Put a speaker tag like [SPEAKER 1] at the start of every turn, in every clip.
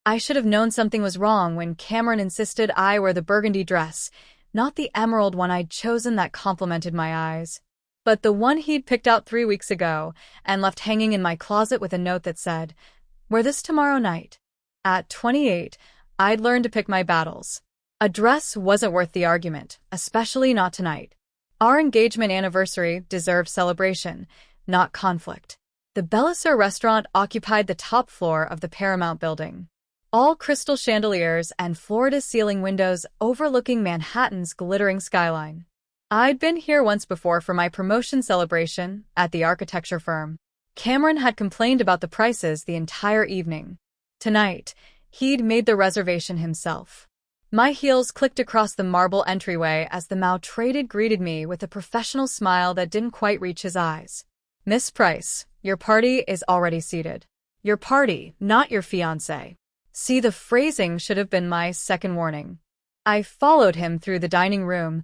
[SPEAKER 1] I should have known something was wrong when Cameron insisted I wear the burgundy dress, not the emerald one I'd chosen that complimented my eyes, but the one he'd picked out 3 weeks ago and left hanging in my closet with a note that said, "Wear this tomorrow night." At 28, I'd learned to pick my battles. A dress wasn't worth the argument, especially not tonight. Our engagement anniversary deserved celebration, not conflict. The Belisar restaurant occupied the top floor of the Paramount building. All crystal chandeliers and floor-to-ceiling windows overlooking Manhattan's glittering skyline. I'd been here once before for my promotion celebration at the architecture firm. Cameron had complained about the prices the entire evening. Tonight, he'd made the reservation himself. My heels clicked across the marble entryway as the maltreated greeted me with a professional smile that didn't quite reach his eyes. "Miss Price, your party is already seated." Your party, not your fiancé. See, the phrasing should have been my second warning. I followed him through the dining room,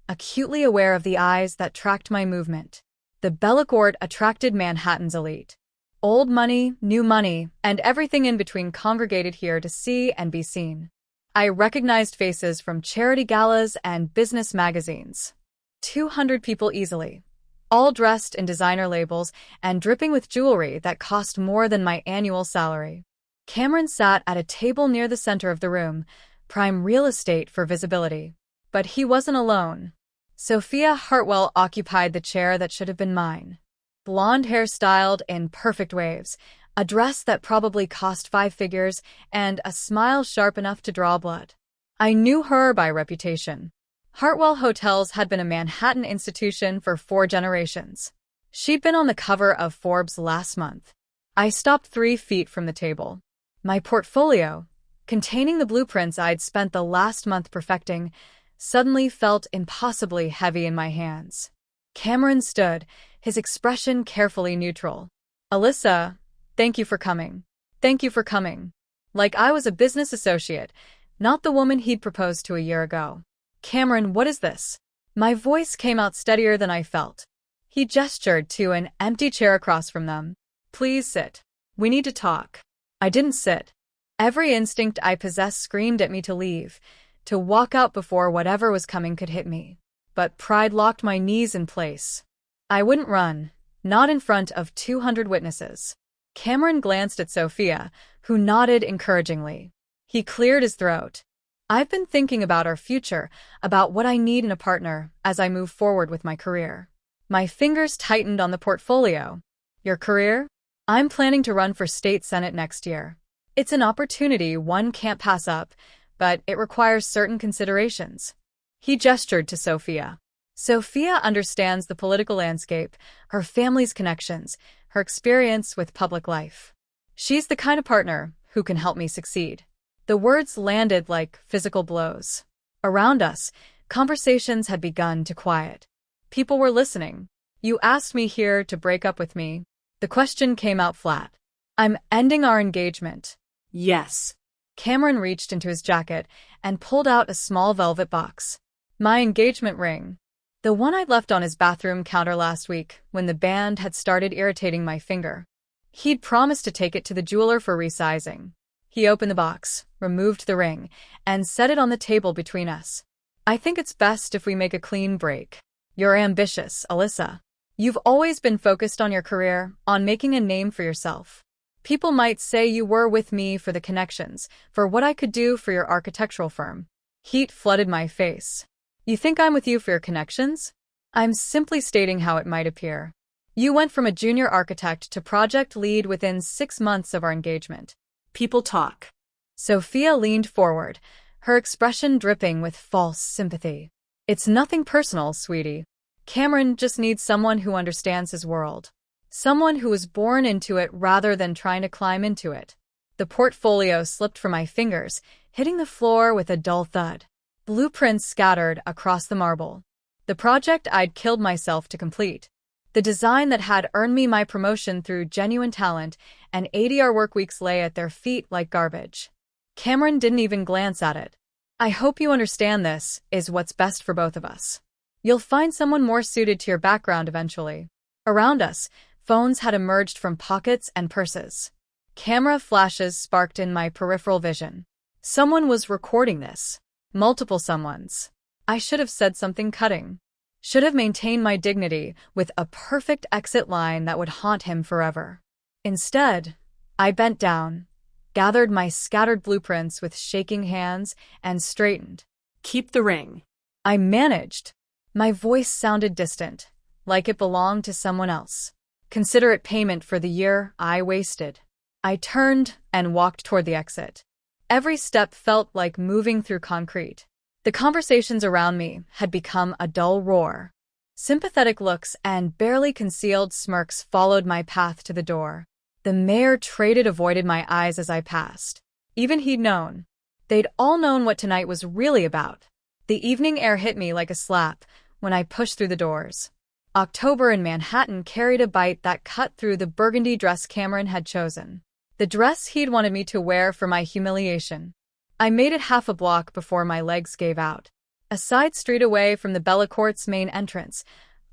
[SPEAKER 1] acutely aware of the eyes that tracked my movement. The Bellecourt attracted Manhattan's elite. Old money, new money, and everything in between congregated here to see and be seen. I recognized faces from charity galas and business magazines. 200 people easily, all dressed in designer labels and dripping with jewelry that cost more than my annual salary. Cameron sat at a table near the center of the room, prime real estate for visibility. But he wasn't alone. Sophia Hartwell occupied the chair that should have been mine. Blonde hair styled in perfect waves, a dress that probably cost 5 figures, and a smile sharp enough to draw blood. I knew her by reputation. Hartwell Hotels had been a Manhattan institution for 4 generations. She'd been on the cover of Forbes last month. I stopped 3 feet from the table. My portfolio, containing the blueprints I'd spent the last month perfecting, suddenly felt impossibly heavy in my hands. Cameron stood, his expression carefully neutral. "Alyssa, thank you for coming. Thank you for coming." Like I was a business associate, not the woman he'd proposed to a year ago. "Cameron, what is this?" My voice came out steadier than I felt. He gestured to an empty chair across from them. "Please sit. We need to talk." I didn't sit. Every instinct I possessed screamed at me to leave, to walk out before whatever was coming could hit me. But pride locked my knees in place. I wouldn't run, not in front of 200 witnesses. Cameron glanced at Sophia, who nodded encouragingly. He cleared his throat. "I've been thinking about our future, about what I need in a partner as I move forward with my career." My fingers tightened on the portfolio. "Your career?" "I'm planning to run for state senate next year. It's an opportunity one can't pass up, but it requires certain considerations." He gestured to Sophia. "Sophia understands the political landscape, her family's connections, her experience with public life. She's the kind of partner who can help me succeed." The words landed like physical blows. Around us, conversations had begun to quiet. People were listening. "You asked me here to break up with me." The question came out flat. "I'm ending our engagement." "Yes." Cameron reached into his jacket and pulled out a small velvet box. My engagement ring. The one I'd left on his bathroom counter last week when the band had started irritating my finger. He'd promised to take it to the jeweler for resizing. He opened the box, removed the ring, and set it on the table between us. "I think it's best if we make a clean break. You're ambitious, Alyssa. You've always been focused on your career, on making a name for yourself. People might say you were with me for the connections, for what I could do for your architectural firm." Heat flooded my face. "You think I'm with you for your connections?" "I'm simply stating how it might appear. You went from a junior architect to project lead within 6 months of our engagement. People talk." Sophia leaned forward, her expression dripping with false sympathy. "It's nothing personal, sweetie. Cameron just needs someone who understands his world. Someone who was born into it rather than trying to climb into it." The portfolio slipped from my fingers, hitting the floor with a dull thud. Blueprints scattered across the marble. The project I'd killed myself to complete. The design that had earned me my promotion through genuine talent and 80-hour work weeks lay at their feet like garbage. Cameron didn't even glance at it. "I hope you understand this is what's best for both of us. You'll find someone more suited to your background eventually." Around us, phones had emerged from pockets and purses. Camera flashes sparked in my peripheral vision. Someone was recording this. Multiple someones. I should have said something cutting. Should have maintained my dignity with a perfect exit line that would haunt him forever. Instead, I bent down, gathered my scattered blueprints with shaking hands, and straightened.
[SPEAKER 2] Keep the ring.
[SPEAKER 1] I managed. My voice sounded distant, like it belonged to someone else. Consider it payment for the year I wasted. I turned and walked toward the exit. Every step felt like moving through concrete. The conversations around me had become a dull roar. Sympathetic looks and barely concealed smirks followed my path to the door. The mayor traded avoided my eyes as I passed. Even he'd known. They'd all known what tonight was really about. The evening air hit me like a slap when I pushed through the doors. October in Manhattan carried a bite that cut through the burgundy dress Cameron had chosen. The dress he'd wanted me to wear for my humiliation. I made it half a block before my legs gave out. A side street away from the Bellecourt's main entrance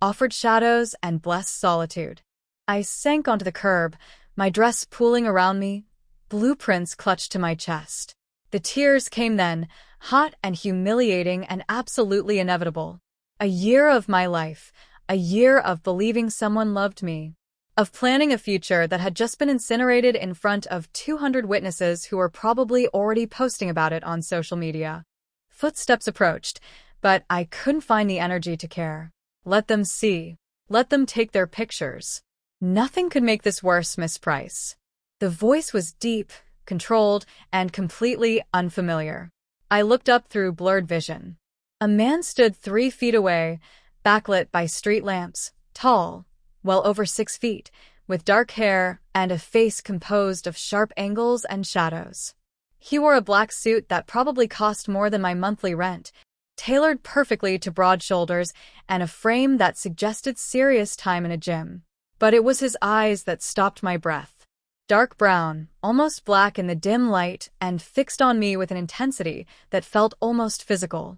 [SPEAKER 1] offered shadows and blessed solitude. I sank onto the curb, my dress pooling around me, blueprints clutched to my chest. The tears came then, hot and humiliating and absolutely inevitable. A year of my life, a year of believing someone loved me. Of planning a future that had just been incinerated in front of 200 witnesses who were probably already posting about it on social media. Footsteps approached, but I couldn't find the energy to care. Let them see. Let them take their pictures. Nothing could make this worse, Miss Price. The voice was deep, controlled, and completely unfamiliar. I looked up through blurred vision. A man stood 3 feet away, backlit by street lamps, tall, well over 6 feet, with dark hair and a face composed of sharp angles and shadows. He wore a black suit that probably cost more than my monthly rent, tailored perfectly to broad shoulders and a frame that suggested serious time in a gym. But it was his eyes that stopped my breath. Dark brown, almost black in the dim light, and fixed on me with an intensity that felt almost physical.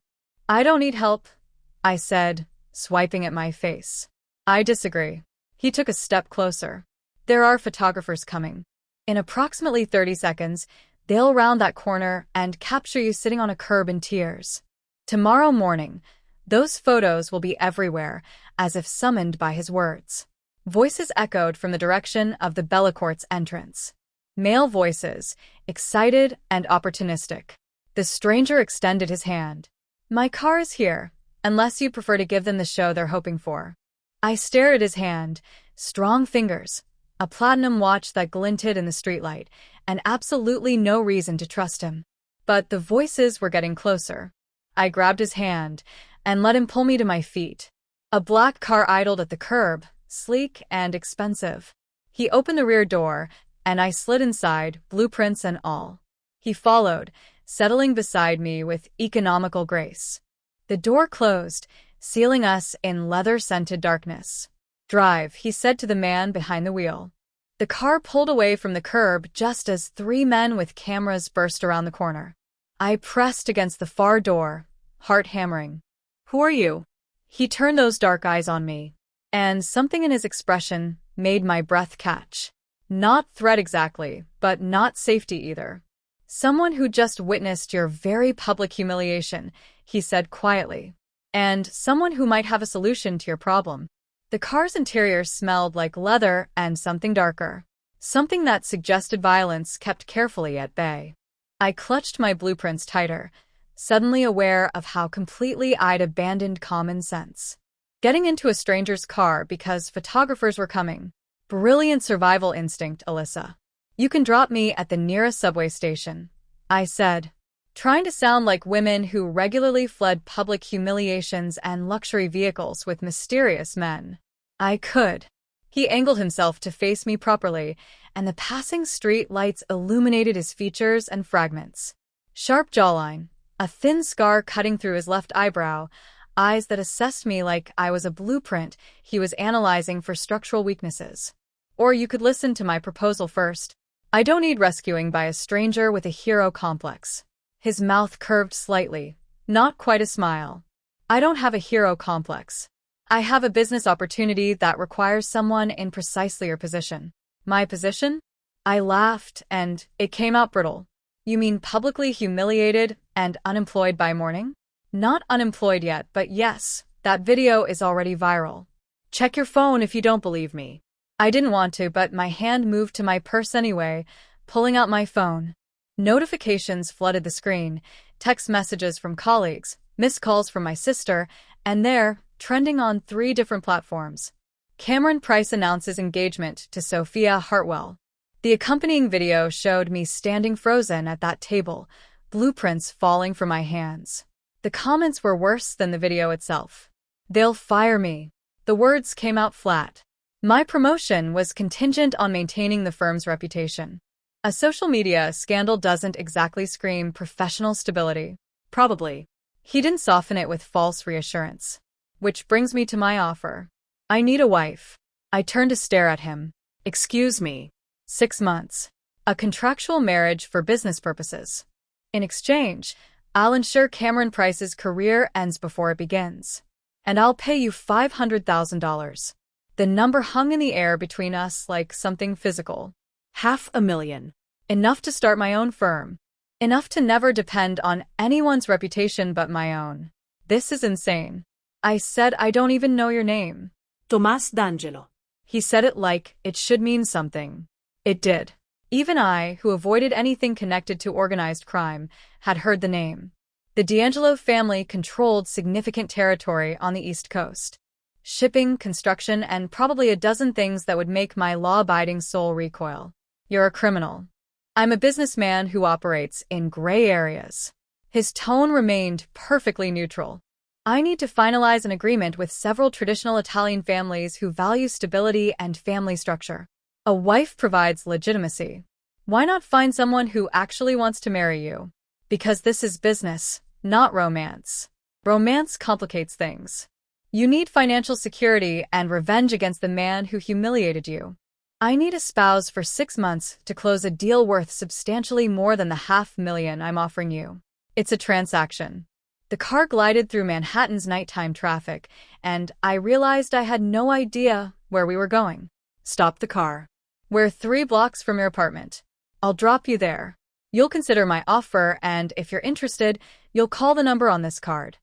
[SPEAKER 1] "I don't need help," I said, swiping at my face. "I disagree." He took a step closer. "There are photographers coming. In approximately 30 seconds, they'll round that corner and capture you sitting on a curb in tears. Tomorrow morning, those photos will be everywhere, as if summoned by his words." Voices echoed from the direction of the Bellecourt's entrance. Male voices, excited and opportunistic. The stranger extended his hand. "My car is here, unless you prefer to give them the show they're hoping for." I stared at his hand, strong fingers, a platinum watch that glinted in the streetlight, and absolutely no reason to trust him. But the voices were getting closer. I grabbed his hand and let him pull me to my feet. A black car idled at the curb, sleek and expensive. He opened the rear door, and I slid inside, blueprints and all. He followed, settling beside me with economical grace. The door closed, sealing us in leather-scented darkness. "Drive," he said to the man behind the wheel. The car pulled away from the curb just as 3 men with cameras burst around the corner. I pressed against the far door, heart hammering. "Who are you?" He turned those dark eyes on me, and something in his expression made my breath catch. Not threat exactly, but not safety either. "Someone who just witnessed your very public humiliation," he said quietly. "And someone who might have a solution to your problem." The car's interior smelled like leather and something darker. Something that suggested violence kept carefully at bay. I clutched my blueprints tighter, suddenly aware of how completely I'd abandoned common sense. Getting into a stranger's car because photographers were coming. Brilliant survival instinct, Alyssa. "You can drop me at the nearest subway station," I said, trying to sound like women who regularly fled public humiliations and luxury vehicles with mysterious men. I could. He angled himself to face me properly, and the passing street lights illuminated his features and fragments. Sharp jawline, a thin scar cutting through his left eyebrow, eyes that assessed me like I was a blueprint he was analyzing for structural weaknesses. "Or you could listen to my proposal first. I don't need rescuing by a stranger with a hero complex." His mouth curved slightly, not quite a smile. "I don't have a hero complex. I have a business opportunity that requires someone in precisely your position." "My position?" I laughed, and it came out brittle. You mean publicly humiliated and unemployed by morning? Not unemployed yet, but yes, that video is already viral. Check your phone if you don't believe me. I didn't want to, but my hand moved to my purse anyway, pulling out my phone. Notifications flooded the screen, text messages from colleagues, missed calls from my sister, and there, trending on 3 different platforms. Cameron Price announces engagement to Sophia Hartwell. The accompanying video showed me standing frozen at that table, blueprints falling from my hands. The comments were worse than the video itself. They'll fire me. The words came out flat. My promotion was contingent on maintaining the firm's reputation. A social media scandal doesn't exactly scream professional stability. Probably. He didn't soften it with false reassurance. Which brings me to my offer. I need a wife. I turned to stare at him. Excuse me. 6 months. A contractual marriage for business purposes. In exchange, I'll ensure Cameron Price's career ends before it begins. And I'll pay you $500,000. The number hung in the air between us like something physical. $500,000. Enough to start my own firm. Enough to never depend on anyone's reputation but my own. This is insane. I said, I don't even know your name.
[SPEAKER 2] Tomás D'Angelo.
[SPEAKER 1] He said it like it should mean something. It did. Even I, who avoided anything connected to organized crime, had heard the name. The D'Angelo family controlled significant territory on the East Coast. Shipping, construction, and probably a dozen things that would make my law-abiding soul recoil. You're a criminal. I'm a businessman who operates in gray areas. His tone remained perfectly neutral. I need to finalize an agreement with several traditional Italian families who value stability and family structure. A wife provides legitimacy. Why not find someone who actually wants to marry you? Because this is business, not romance. Romance complicates things. You need financial security and revenge against the man who humiliated you. I need a spouse for 6 months to close a deal worth substantially more than the $500,000 I'm offering you. It's a transaction. The car glided through Manhattan's nighttime traffic, and I realized I had no idea where we were going. Stop the car. We're 3 blocks from your apartment. I'll drop you there. You'll consider my offer, and if you're interested, you'll call the number on this card.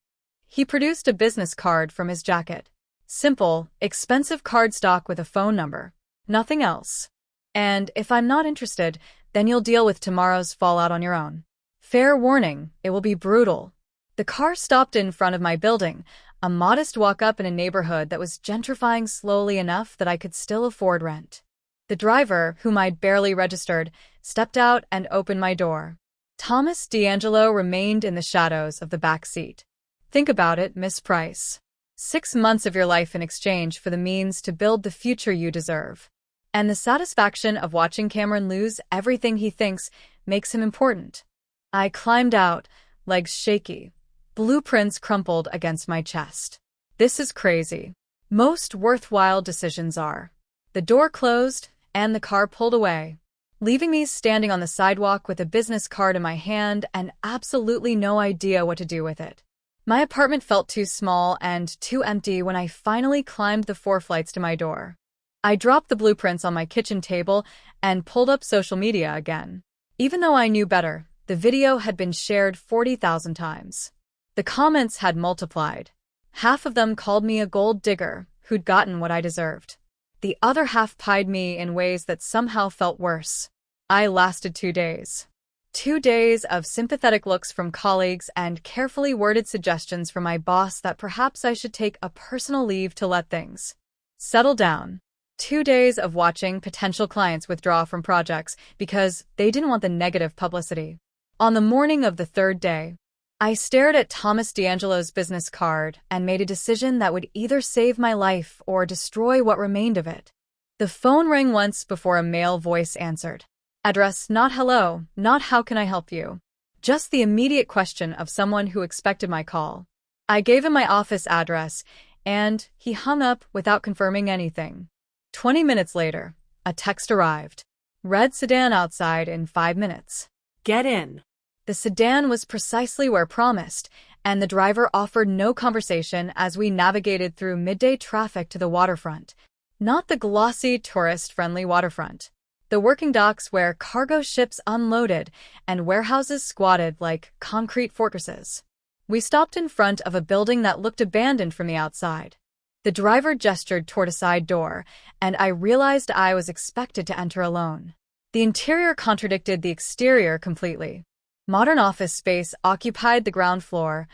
[SPEAKER 1] He produced a business card from his jacket. Simple, expensive cardstock with a phone number. Nothing else. And if I'm not interested, then you'll deal with tomorrow's fallout on your own. Fair warning, it will be brutal. The car stopped in front of my building, a modest walk-up in a neighborhood that was gentrifying slowly enough that I could still afford rent. The driver, whom I'd barely registered, stepped out and opened my door. Thomas D'Angelo remained in the shadows of the back seat. Think about it, Miss Price. 6 months of your life in exchange for the means to build the future you deserve. And the satisfaction of watching Cameron lose everything he thinks makes him important. I climbed out, legs shaky. Blueprints crumpled against my chest. This is crazy. Most worthwhile decisions are. The door closed, and the car pulled away, leaving me standing on the sidewalk with a business card in my hand and absolutely no idea what to do with it. My apartment felt too small and too empty when I finally climbed the 4 flights to my door. I dropped the blueprints on my kitchen table and pulled up social media again. Even though I knew better, the video had been shared 40,000 times. The comments had multiplied. Half of them called me a gold digger who'd gotten what I deserved. The other half pied me in ways that somehow felt worse. I lasted 2 days. 2 days of sympathetic looks from colleagues and carefully worded suggestions from my boss that perhaps I should take a personal leave to let things settle down. 2 days of watching potential clients withdraw from projects because they didn't want the negative publicity. On the morning of the 3rd day, I stared at Thomas D'Angelo's business card and made a decision that would either save my life or destroy what remained of it. The phone rang once before a male voice answered. Address not hello, not how can I help you. Just the immediate question of someone who expected my call. I gave him my office address, and he hung up without confirming anything. 20 minutes later, a text arrived. Red sedan outside in 5 minutes.
[SPEAKER 2] Get in.
[SPEAKER 1] The sedan was precisely where promised, and the driver offered no conversation as we navigated through midday traffic to the waterfront. Not the glossy, tourist-friendly waterfront. The working docks where cargo ships unloaded and warehouses squatted like concrete fortresses. We stopped in front of a building that looked abandoned from the outside. The driver gestured toward a side door, and I realized I was expected to enter alone. The interior contradicted the exterior completely. Modern office space occupied the ground floor,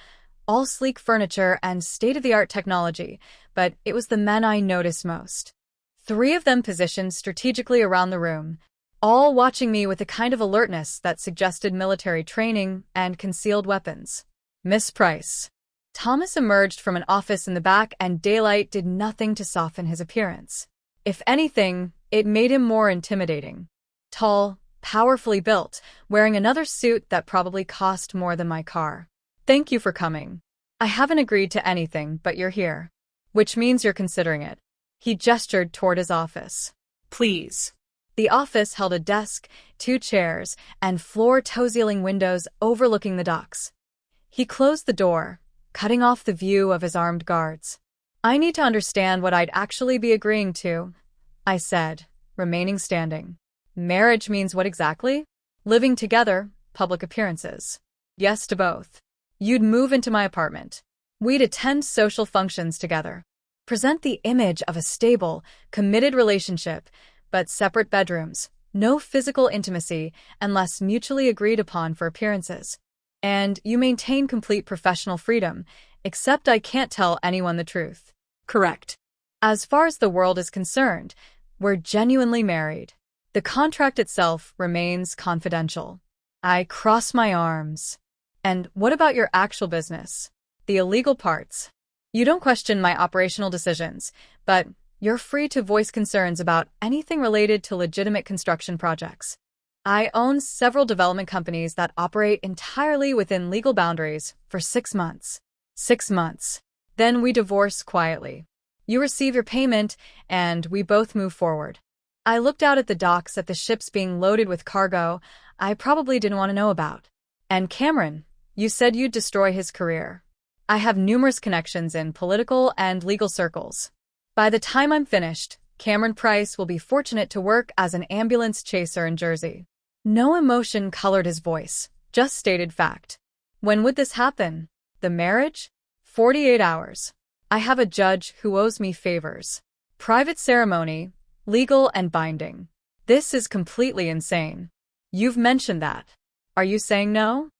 [SPEAKER 1] all sleek furniture and state-of-the-art technology, but it was the men I noticed most. 3 of them positioned strategically around the room, all watching me with a kind of alertness that suggested military training and concealed weapons. Miss Price. Thomas emerged from an office in the back, and daylight did nothing to soften his appearance. If anything, it made him more intimidating. Tall, powerfully built, wearing another suit that probably cost more than my car. Thank you for coming. I haven't agreed to anything, but you're here. Which means you're considering it. He gestured toward his office.
[SPEAKER 2] Please.
[SPEAKER 1] The office held a desk, 2 chairs, and floor-to-ceiling windows overlooking the docks. He closed the door, cutting off the view of his armed guards. I need to understand what I'd actually be agreeing to, I said, remaining standing. Marriage means what exactly? Living together, public appearances. Yes to both. You'd move into my apartment. We'd attend social functions together. Present the image of a stable, committed relationship, but separate bedrooms, no physical intimacy unless mutually agreed upon for appearances. And you maintain complete professional freedom, except I can't tell anyone the truth.
[SPEAKER 2] Correct.
[SPEAKER 1] As far as the world is concerned, we're genuinely married. The contract itself remains confidential. I cross my arms. And what about your actual business? The illegal parts. You don't question my operational decisions, but you're free to voice concerns about anything related to legitimate construction projects. I own several development companies that operate entirely within legal boundaries for 6 months. 6 months. Then we divorce quietly. You receive your payment, and we both move forward. I looked out at the docks at the ships being loaded with cargo I probably didn't want to know about. And Cameron, you said you'd destroy his career. I have numerous connections in political and legal circles. By the time I'm finished, Cameron Price will be fortunate to work as an ambulance chaser in Jersey. No emotion colored his voice, just stated fact. When would this happen? The marriage? 48 hours. I have a judge who owes me favors. Private ceremony, legal and binding. This is completely insane. You've mentioned that. Are you saying no?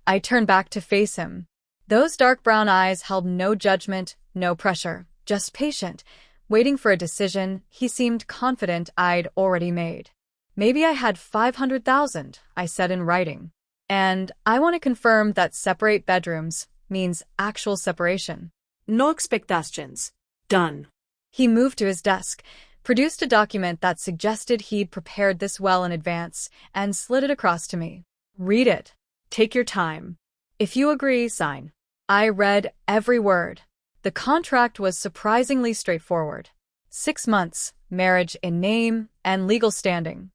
[SPEAKER 1] I turned back to face him. Those dark brown eyes held no judgment, no pressure, just patient, waiting for a decision he seemed confident I'd already made. Maybe I had 500,000, I said in writing. And I want to confirm that separate bedrooms means actual separation.
[SPEAKER 2] No expectations. Done.
[SPEAKER 1] He moved to his desk, produced a document that suggested he'd prepared this well in advance, and slid it across to me. Read it.
[SPEAKER 2] Take your time.
[SPEAKER 1] If you agree, sign. I read every word. The contract was surprisingly straightforward. 6 months, marriage in name and legal standing.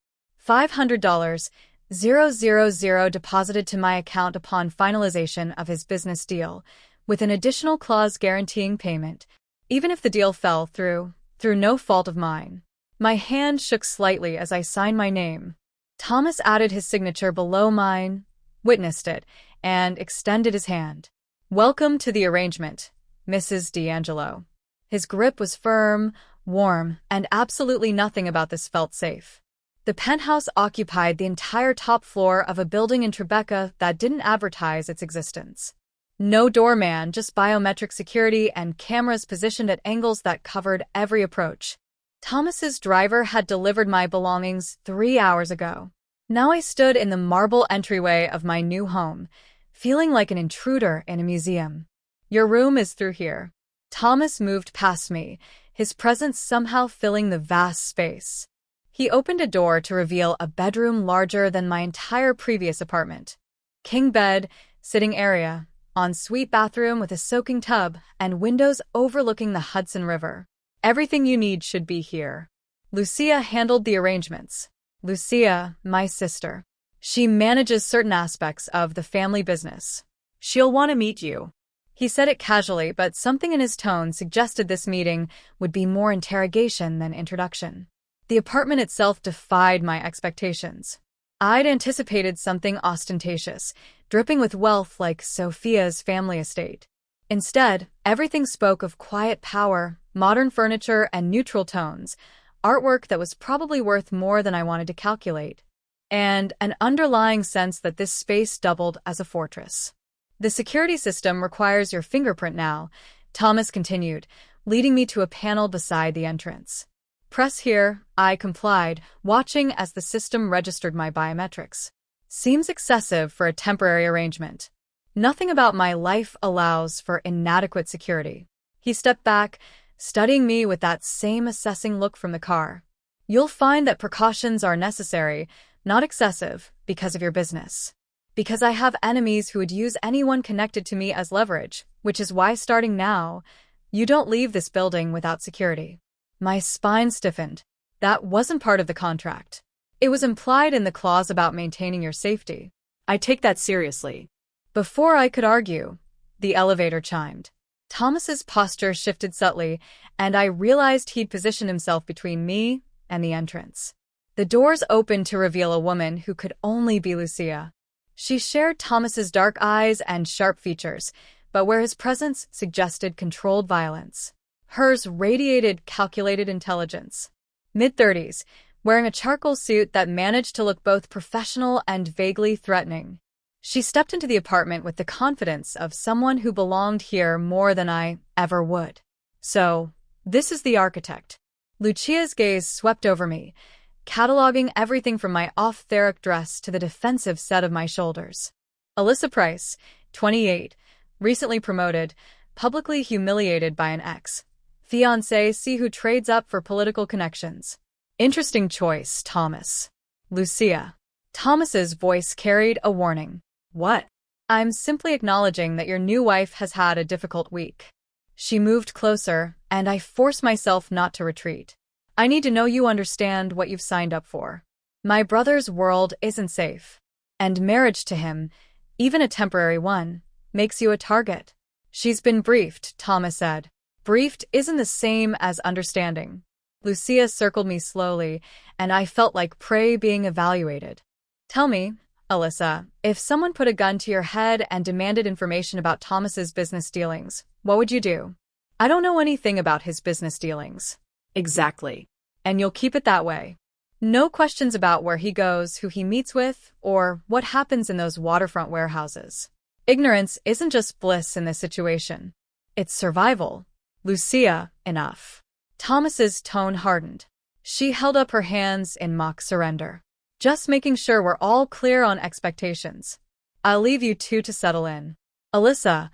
[SPEAKER 1] $500, 000 deposited to my account upon finalization of his business deal, with an additional clause guaranteeing payment, even if the deal fell through no fault of mine. My hand shook slightly as I signed my name. Thomas added his signature below mine, witnessed it, and extended his hand. Welcome to the arrangement, Mrs. D'Angelo. His grip was firm, warm, and absolutely nothing about this felt safe. The penthouse occupied the entire top floor of a building in Tribeca that didn't advertise its existence. No doorman, just biometric security and cameras positioned at angles that covered every approach. Thomas's driver had delivered my belongings 3 hours ago. Now I stood in the marble entryway of my new home, feeling like an intruder in a museum. Your room is through here. Thomas moved past me, his presence somehow filling the vast space. He opened a door to reveal a bedroom larger than my entire previous apartment. King bed, sitting area, ensuite bathroom with a soaking tub, and windows overlooking the Hudson River. Everything you need should be here. Lucia handled the arrangements. Lucia, my sister. She manages certain aspects of the family business.
[SPEAKER 2] She'll want to meet you.
[SPEAKER 1] He said it casually, but something in his tone suggested this meeting would be more interrogation than introduction. The apartment itself defied my expectations. I'd anticipated something ostentatious, dripping with wealth like Sophia's family estate. Instead, everything spoke of quiet power, modern furniture, and neutral tones, artwork that was probably worth more than I wanted to calculate, and an underlying sense that this space doubled as a fortress. The security system requires your fingerprint now, Thomas continued, leading me to a panel beside the entrance. Press here, I complied, watching as the system registered my biometrics. Seems excessive for a temporary arrangement. Nothing about my life allows for inadequate security. He stepped back, studying me with that same assessing look from the car. You'll find that precautions are necessary, not excessive, because of your business. Because I have enemies who would use anyone connected to me as leverage, which is why starting now, you don't leave this building without security. My spine stiffened. That wasn't part of the contract. It was implied in the clause about maintaining your safety.
[SPEAKER 2] I take that seriously.
[SPEAKER 1] Before I could argue, the elevator chimed. Thomas's posture shifted subtly, and I realized he'd positioned himself between me and the entrance. The doors opened to reveal a woman who could only be Lucia. She shared Thomas's dark eyes and sharp features, but where his presence suggested controlled violence, hers radiated calculated intelligence. Mid-30s, wearing a charcoal suit that managed to look both professional and vaguely threatening. She stepped into the apartment with the confidence of someone who belonged here more than I ever would. So, this is the architect. Lucia's gaze swept over me, cataloging everything from my off-theric dress to the defensive set of my shoulders. Alyssa Price, 28, recently promoted, publicly humiliated by an ex-fiancé, see who trades up for political connections. Interesting choice, Thomas. Lucia. Thomas's voice carried a warning.
[SPEAKER 2] What?
[SPEAKER 1] I'm simply acknowledging that your new wife has had a difficult week. She moved closer, and I forced myself not to retreat. I need to know you understand what you've signed up for. My brother's world isn't safe, and marriage to him, even a temporary one, makes you a target. She's been briefed, Thomas said. Briefed isn't the same as understanding. Lucia circled me slowly, and I felt like prey being evaluated. Tell me, Alyssa, if someone put a gun to your head and demanded information about Thomas's business dealings, what would you do? I don't know anything about his business dealings.
[SPEAKER 2] Exactly.
[SPEAKER 1] And you'll keep it that way. No questions about where he goes, who he meets with, or what happens in those waterfront warehouses. Ignorance isn't just bliss in this situation. It's survival. Lucia, enough. Thomas's tone hardened. She held up her hands in mock surrender. Just making sure we're all clear on expectations. I'll leave you two to settle in. Alyssa,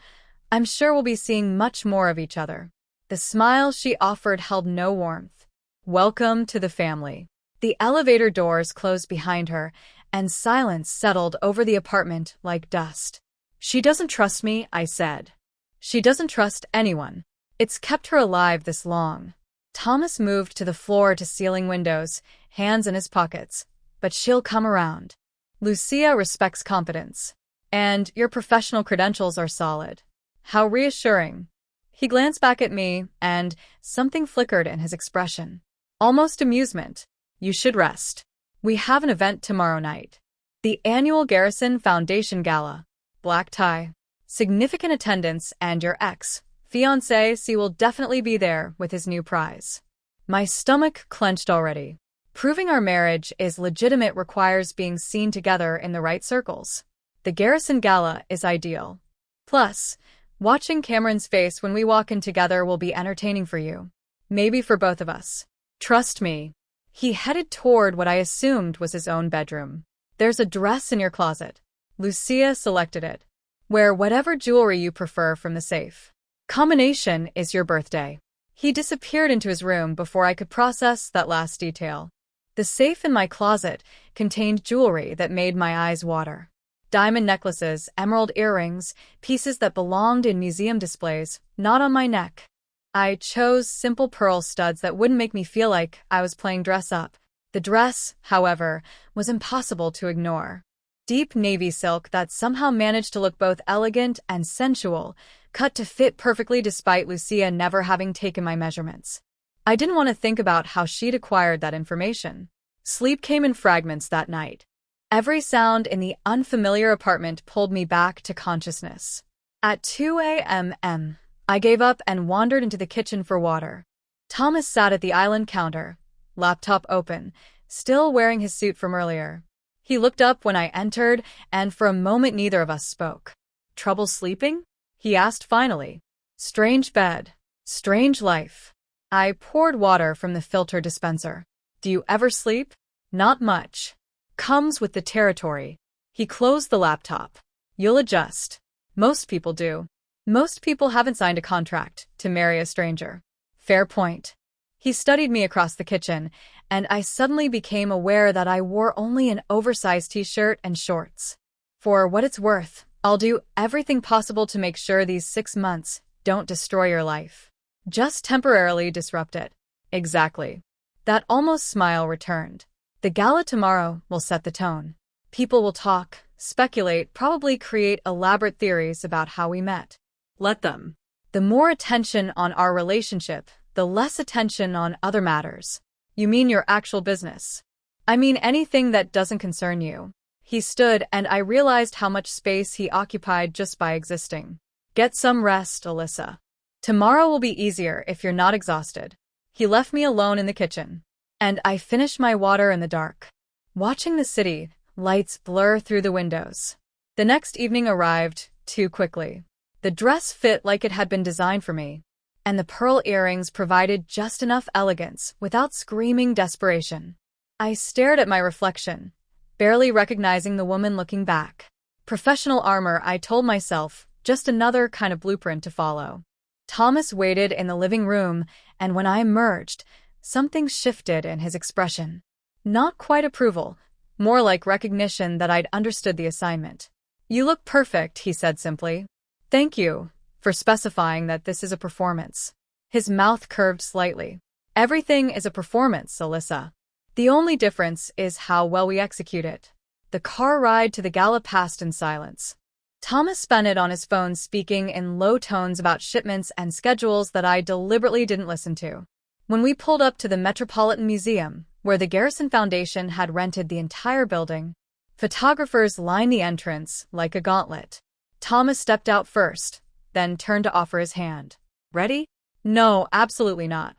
[SPEAKER 1] I'm sure we'll be seeing much more of each other. The smile she offered held no warmth. Welcome to the family. The elevator doors closed behind her, and silence settled over the apartment like dust.
[SPEAKER 2] She doesn't trust me, I said.
[SPEAKER 1] She doesn't trust anyone. It's kept her alive this long. Thomas moved to the floor-to-ceiling windows, hands in his pockets. But she'll come around. Lucia respects competence. And your professional credentials are solid. How reassuring. He glanced back at me, and something flickered in his expression. Almost amusement. You should rest. We have an event tomorrow night. The annual Garrison Foundation Gala. Black tie. Significant attendance, and your ex-fiancé will definitely be there with his new prize. My stomach clenched already. Proving our marriage is legitimate requires being seen together in the right circles. The Garrison Gala is ideal. Plus, watching Cameron's face when we walk in together will be entertaining for you. Maybe for both of us. Trust me. He headed toward what I assumed was his own bedroom. There's a dress in your closet. Lucia selected it. Wear whatever jewelry you prefer from the safe. Combination is your birthday. He disappeared into his room before I could process that last detail. The safe in my closet contained jewelry that made my eyes water. Diamond necklaces, emerald earrings, pieces that belonged in museum displays, not on my neck. I chose simple pearl studs that wouldn't make me feel like I was playing dress-up. The dress, however, was impossible to ignore. Deep navy silk that somehow managed to look both elegant and sensual, cut to fit perfectly despite Lucia never having taken my measurements. I didn't want to think about how she'd acquired that information. Sleep came in fragments that night. Every sound in the unfamiliar apartment pulled me back to consciousness. At 2 a.m., I gave up and wandered into the kitchen for water. Thomas sat at the island counter, laptop open, still wearing his suit from earlier. He looked up when I entered, and for a moment neither of us spoke. "Trouble sleeping?" he asked finally. "Strange bed. Strange life." I poured water from the filter dispenser. "Do you ever sleep?" "Not much. Comes with the territory." He closed the laptop. "You'll adjust. Most people do. Most people haven't signed a contract to marry a stranger." "Fair point." He studied me across the kitchen, and I suddenly became aware that I wore only an oversized t-shirt and shorts. "For what it's worth, I'll do everything possible to make sure these 6 months don't destroy your life. Just temporarily disrupt it." "Exactly." That almost smile returned. "The gala tomorrow will set the tone. People will talk, speculate, probably create elaborate theories about how we met."
[SPEAKER 2] "Let them."
[SPEAKER 1] "The more attention on our relationship, the less attention on other matters." "You mean your actual business?" "I mean anything that doesn't concern you." He stood, and I realized how much space he occupied just by existing. "Get some rest, Alyssa. Tomorrow will be easier if you're not exhausted." He left me alone in the kitchen, and I finished my water in the dark, watching the city lights blur through the windows. The next evening arrived too quickly. The dress fit like it had been designed for me, and the pearl earrings provided just enough elegance without screaming desperation. I stared at my reflection, barely recognizing the woman looking back. Professional armor, I told myself, just another kind of blueprint to follow. Thomas waited in the living room, and when I emerged, something shifted in his expression. Not quite approval, more like recognition that I'd understood the assignment. "You look perfect," he said simply. "Thank you for specifying that this is a performance." His mouth curved slightly. "Everything is a performance, Alyssa. The only difference is how well we execute it." The car ride to the gala passed in silence. Thomas spent it on his phone speaking in low tones about shipments and schedules that I deliberately didn't listen to. When we pulled up to the Metropolitan Museum, where the Garrison Foundation had rented the entire building, photographers lined the entrance like a gauntlet. Thomas stepped out first, then turned to offer his hand. "Ready?" "No, absolutely not."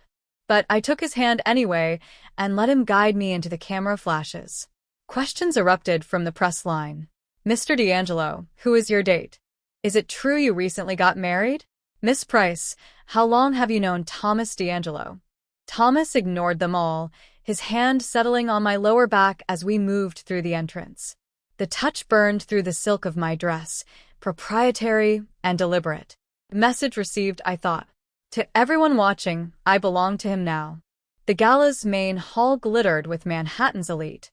[SPEAKER 1] But I took his hand anyway and let him guide me into the camera flashes. Questions erupted from the press line. "Mr. D'Angelo, who is your date? Is it true you recently got married? Miss Price, how long have you known Thomas D'Angelo?" Thomas ignored them all, his hand settling on my lower back as we moved through the entrance. The touch burned through the silk of my dress, proprietary and deliberate. Message received, I thought. To everyone watching, I belong to him now. The gala's main hall glittered with Manhattan's elite.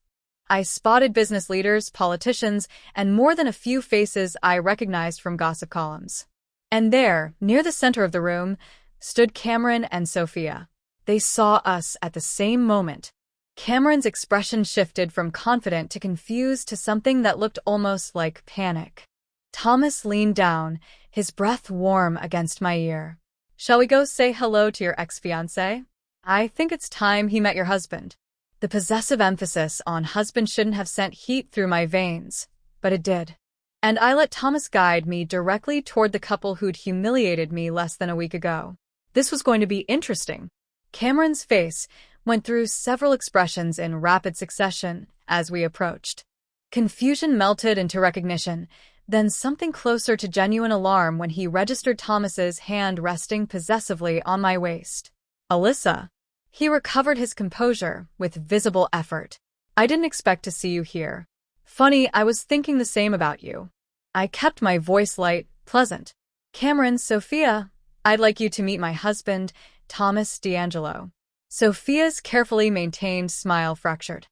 [SPEAKER 1] I spotted business leaders, politicians, and more than a few faces I recognized from gossip columns. And there, near the center of the room, stood Cameron and Sophia. They saw us at the same moment. Cameron's expression shifted from confident to confused to something that looked almost like panic. Thomas leaned down, his breath warm against my ear. "Shall we go say hello to your ex-fiancé? I think it's time he met your husband." The possessive emphasis on husband shouldn't have sent heat through my veins, but it did. And I let Thomas guide me directly toward the couple who'd humiliated me less than a week ago. This was going to be interesting. Cameron's face went through several expressions in rapid succession as we approached. Confusion melted into recognition, then something closer to genuine alarm when he registered Thomas's hand resting possessively on my waist. "Alyssa." He recovered his composure with visible effort. "I didn't expect to see you here. Funny, I was thinking the same about you." I kept my voice light, pleasant. "Cameron, Sophia, I'd like you to meet my husband, Thomas D'Angelo." Sophia's carefully maintained smile fractured.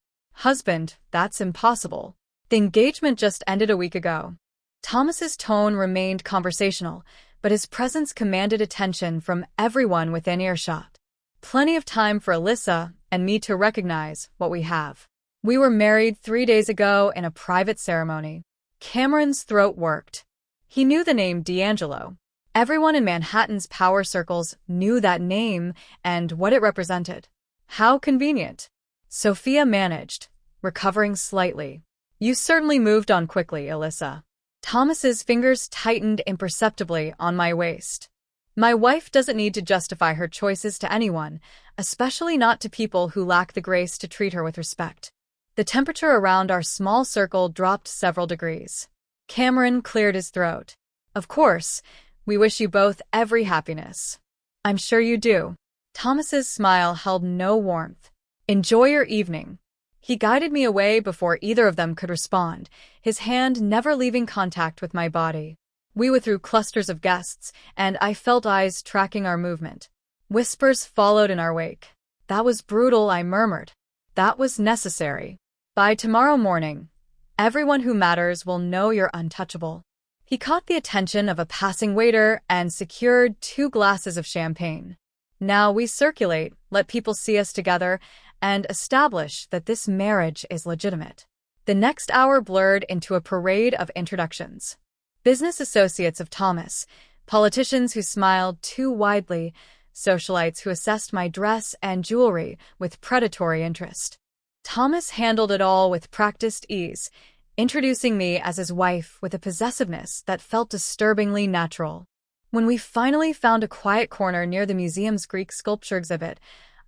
[SPEAKER 1] "Husband, that's impossible. The engagement just ended a week ago." Thomas's tone remained conversational, but his presence commanded attention from everyone within earshot. Plenty of time for Alyssa and me to recognize what we have. "We were married 3 days ago in a private ceremony." Cameron's throat worked. He knew the name D'Angelo. Everyone in Manhattan's power circles knew that name and what it represented. How convenient. Sophia managed, recovering slightly. You certainly moved on quickly, Alyssa. Thomas's fingers tightened imperceptibly on my waist. My wife doesn't need to justify her choices to anyone, especially not to people who lack the grace to treat her with respect. The temperature around our small circle dropped several degrees. Cameron cleared his throat. Of course, we wish you both every happiness. I'm sure you do. Thomas's smile held no warmth. Enjoy your evening. He guided me away before either of them could respond, his hand never leaving contact with my body. We were through clusters of guests, and I felt eyes tracking our movement. Whispers followed in our wake. That was brutal, I murmured. That was necessary. By tomorrow morning, everyone who matters will know you're untouchable. He caught the attention of a passing waiter and secured 2 glasses of champagne. Now we circulate, let people see us together, and establish that this marriage is legitimate. The next hour blurred into a parade of introductions. Business associates of Thomas, politicians who smiled too widely, socialites who assessed my dress and jewelry with predatory interest. Thomas handled it all with practiced ease, introducing me as his wife with a possessiveness that felt disturbingly natural. When we finally found a quiet corner near the museum's Greek sculpture exhibit,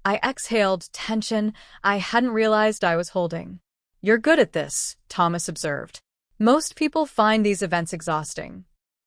[SPEAKER 1] I exhaled tension I hadn't realized I was holding. You're good at this, Thomas observed. Most people find these events exhausting.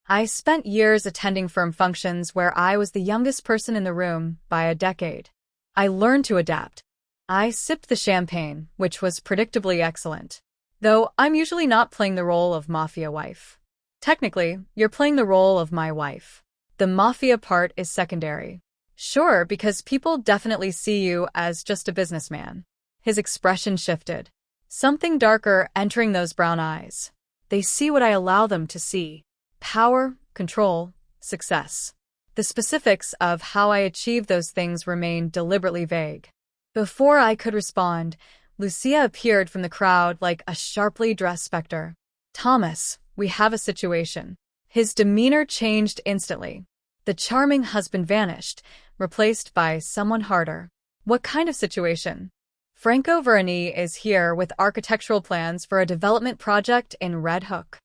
[SPEAKER 1] I spent years attending firm functions where I was the youngest person in the room by a decade. I learned to adapt. I sipped the champagne, which was predictably excellent. Though I'm usually not playing the role of Mafia wife. Technically, you're playing the role of my wife. The Mafia part is secondary. Sure, because people definitely see you as just a businessman. His expression shifted. Something darker entering those brown eyes. They see what I allow them to see. Power, control, success. The specifics of how I achieve those things remain deliberately vague. Before I could respond, Lucia appeared from the crowd like a sharply dressed specter. Thomas, we have a situation. His demeanor changed instantly. The charming husband vanished, replaced by someone harder. What kind of situation? Franco Verani is here with architectural plans for a development project in Red Hook.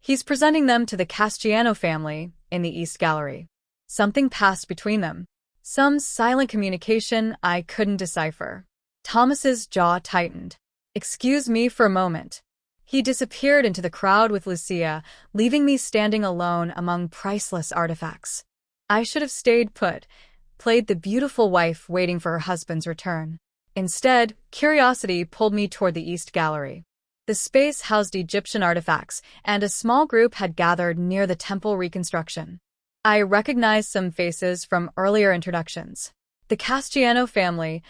[SPEAKER 1] He's presenting them to the Castiano family in the East Gallery. Something passed between them. Some silent communication I couldn't decipher. Thomas's jaw tightened. Excuse me for a moment. He disappeared into the crowd with Lucia, leaving me standing alone among priceless artifacts. I should have stayed put, played the beautiful wife waiting for her husband's return. Instead, curiosity pulled me toward the East Gallery. The space housed Egyptian artifacts, and a small group had gathered near the temple reconstruction. I recognized some faces from earlier introductions. The Castiano family,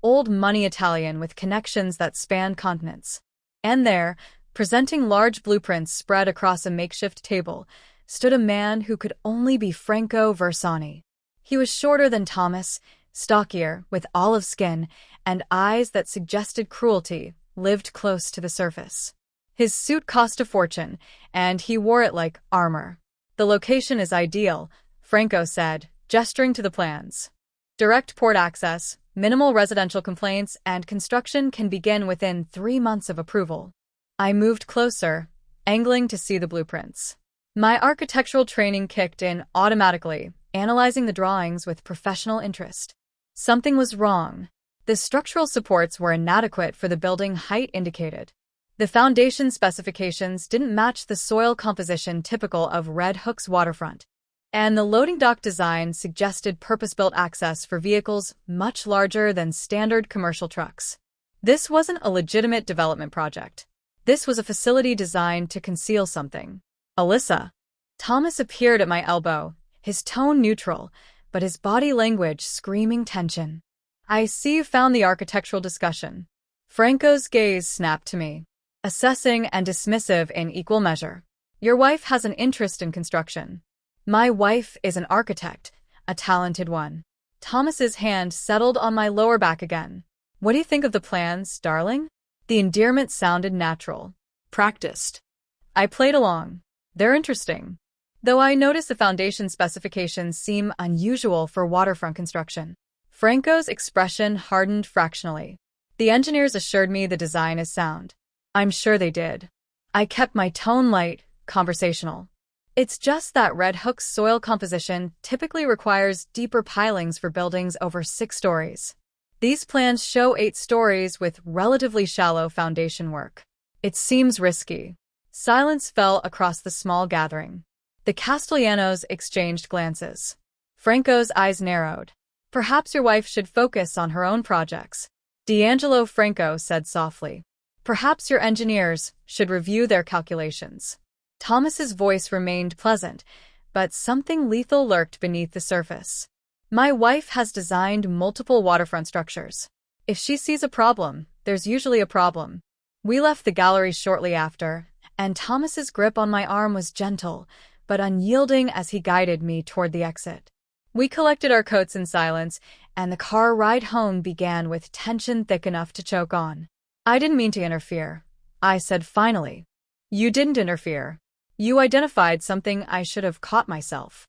[SPEAKER 1] old money Italian with connections that spanned continents. And there, presenting large blueprints spread across a makeshift table, stood a man who could only be Franco Verani. He was shorter than Thomas, stockier, with olive skin, and eyes that suggested cruelty lived close to the surface. His suit cost a fortune, and he wore it like armor. The location is ideal, Franco said, gesturing to the plans. Direct port access, minimal residential complaints, and construction can begin within 3 months of approval. I moved closer, angling to see the blueprints. My architectural training kicked in automatically, analyzing the drawings with professional interest. Something was wrong. The structural supports were inadequate for the building height indicated. The foundation specifications didn't match the soil composition typical of Red Hook's waterfront. And the loading dock design suggested purpose-built access for vehicles much larger than standard commercial trucks. This wasn't a legitimate development project. This was a facility designed to conceal something. Alyssa. Thomas appeared at my elbow, his tone neutral, but his body language screaming tension. I see you found the architectural discussion. Franco's gaze snapped to me, assessing and dismissive in equal measure. Your wife has an interest in construction. My wife is an architect, a talented one. Thomas's hand settled on my lower back again. What do you think of the plans, darling? The endearment sounded natural. Practiced. I played along. They're interesting. though I noticed the foundation specifications seem unusual for waterfront construction. Franco's expression hardened fractionally. The engineers assured me the design is sound. I'm sure they did. I kept my tone light, conversational. It's just that Red Hook's soil composition typically requires deeper pilings for buildings over 6 stories. These plans show 8 stories with relatively shallow foundation work. It seems risky. Silence fell across the small gathering. The Castellanos exchanged glances. Franco's eyes narrowed. Perhaps your wife should focus on her own projects. D'Angelo Franco said softly. Perhaps your engineers should review their calculations. Thomas's voice remained pleasant, but something lethal lurked beneath the surface. My wife has designed multiple waterfront structures. If she sees a problem, there's usually a problem. We left the gallery shortly after, and Thomas's grip on my arm was gentle, but unyielding as he guided me toward the exit. We collected our coats in silence, and the car ride home began with tension thick enough to choke on. I didn't mean to interfere, I said finally. You didn't interfere. You identified something I should have caught myself.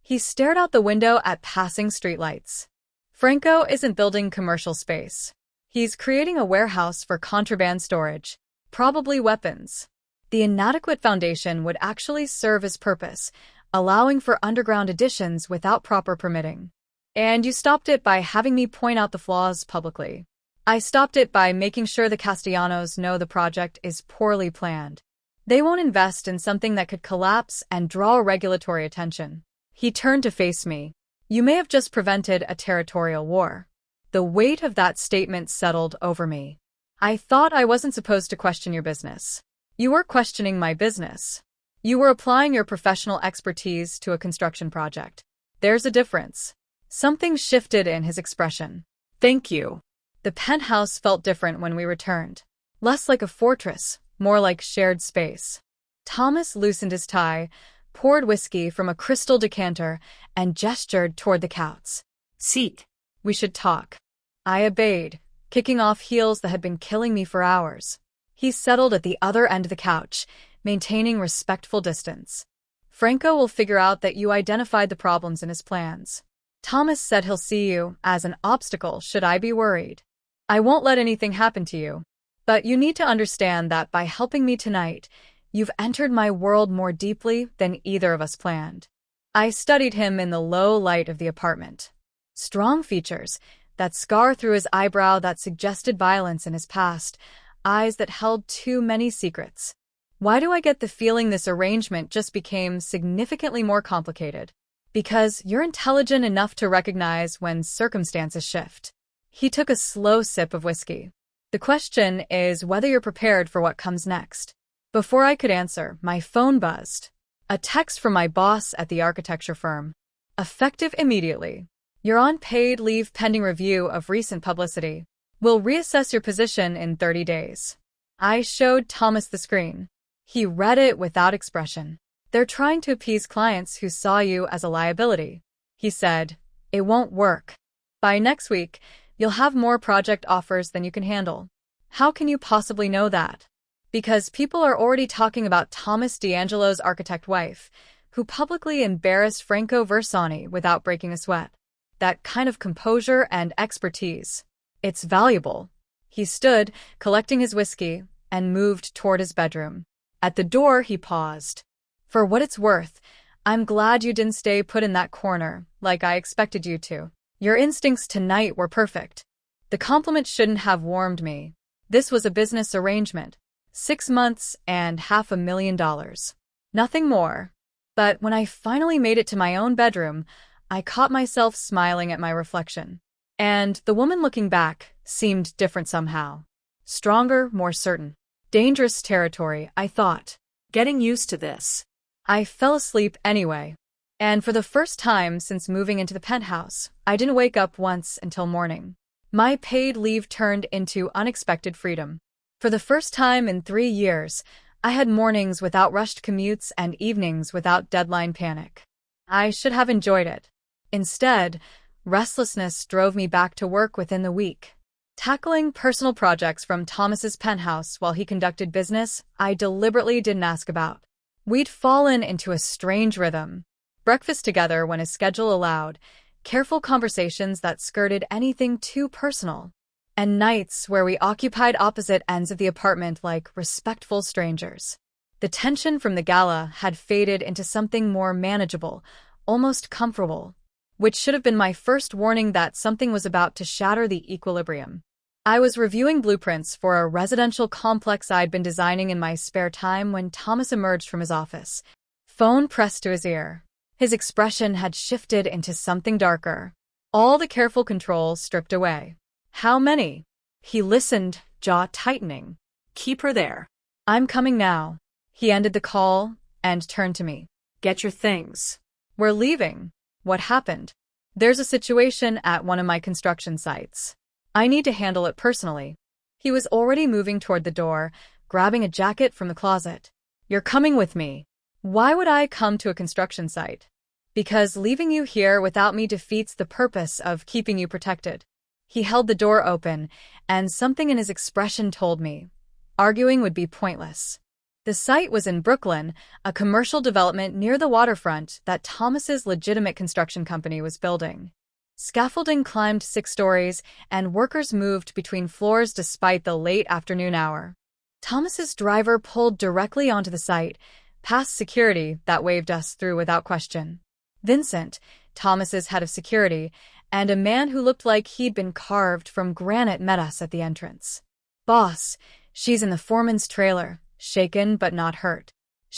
[SPEAKER 1] He stared out the window at passing streetlights. Franco isn't building commercial space. He's creating a warehouse for contraband storage, probably weapons. The inadequate foundation would actually serve his purpose, allowing for underground additions without proper permitting. And you stopped it by having me point out the flaws publicly. I stopped it by making sure the Castellanos know the project is poorly planned. They won't invest in something that could collapse and draw regulatory attention. He turned to face me. You may have just prevented a territorial war. The weight of that statement settled over me. I thought I wasn't supposed to question your business. You were questioning my business. You were applying your professional expertise to a construction project. There's a difference. Something shifted in his expression.
[SPEAKER 2] Thank you.
[SPEAKER 1] The penthouse felt different when we returned. Less like a fortress, more like shared space. Thomas loosened his tie, poured whiskey from a crystal decanter, and gestured toward the couch.
[SPEAKER 2] Seat.
[SPEAKER 1] We should talk. I obeyed, kicking off heels that had been killing me for hours. He settled at the other end of the couch, maintaining respectful distance. Franco will figure out that you identified the problems in his plans. Thomas said he'll see you as an obstacle should I be worried. I won't let anything happen to you. But you need to understand that by helping me tonight, you've entered my world more deeply than either of us planned. I studied him in the low light of the apartment. Strong features, that scar through his eyebrow that suggested violence in his past, eyes that held too many secrets. Why do I get the feeling this arrangement just became significantly more complicated? Because you're intelligent enough to recognize when circumstances shift. He took a slow sip of whiskey. The question is whether you're prepared for what comes next. Before I could answer, my phone buzzed. A text from my boss at the architecture firm. Effective immediately. You're on paid leave pending review of recent publicity. We'll reassess your position in 30 days. I showed Thomas the screen. He read it without expression. They're trying to appease clients who saw you as a liability. He said, it won't work. By next week, you'll have more project offers than you can handle. How can you possibly know that? Because people are already talking about Thomas D'Angelo's architect wife, who publicly embarrassed Franco Versani without breaking a sweat. That kind of composure and expertise. It's valuable. He stood, collecting his whiskey, and moved toward his bedroom. At the door, he paused. For what it's worth, I'm glad you didn't stay put in that corner, like I expected you to. Your instincts tonight were perfect. The compliment shouldn't have warmed me. This was a business arrangement. 6 months and $500,000. Nothing more. But when I finally made it to my own bedroom, I caught myself smiling at my reflection. And the woman looking back seemed different somehow. Stronger, more certain. Dangerous territory, I thought.
[SPEAKER 2] Getting used to this.
[SPEAKER 1] I fell asleep anyway. And for the first time since moving into the penthouse, I didn't wake up once until morning. My paid leave turned into unexpected freedom. For the first time in 3 years, I had mornings without rushed commutes and evenings without deadline panic. I should have enjoyed it. Instead, restlessness drove me back to work within the week. Tackling personal projects from Thomas's penthouse while he conducted business I deliberately didn't ask about. We'd fallen into a strange rhythm. Breakfast together when his schedule allowed, careful conversations that skirted anything too personal, and nights where we occupied opposite ends of the apartment like respectful strangers. The tension from the gala had faded into something more manageable, almost comfortable, which should have been my first warning that something was about to shatter the equilibrium. I was reviewing blueprints for a residential complex I'd been designing in my spare time when Thomas emerged from his office, phone pressed to his ear. His expression had shifted into something darker, all the careful controls stripped away. How many? He listened, jaw tightening.
[SPEAKER 2] Keep her there.
[SPEAKER 1] I'm coming now. He ended the call and turned to me.
[SPEAKER 2] Get your things.
[SPEAKER 1] We're leaving. What happened? There's a situation at one of my construction sites. I need to handle it personally. He was already moving toward the door, grabbing a jacket from the closet. You're coming with me. Why would I come to a construction site? Because leaving you here without me defeats the purpose of keeping you protected. He held the door open, and something in his expression told me arguing would be pointless. The site was in Brooklyn, a commercial development near the waterfront that Thomas's legitimate construction company was building. Scaffolding climbed 6 stories, and workers moved between floors despite the late afternoon hour. Thomas's driver pulled directly onto the site, past security that waved us through without question. Vincent, Thomas's head of security, and a man who looked like he'd been carved from granite met us at the entrance. Boss, she's in the foreman's trailer, shaken but not hurt.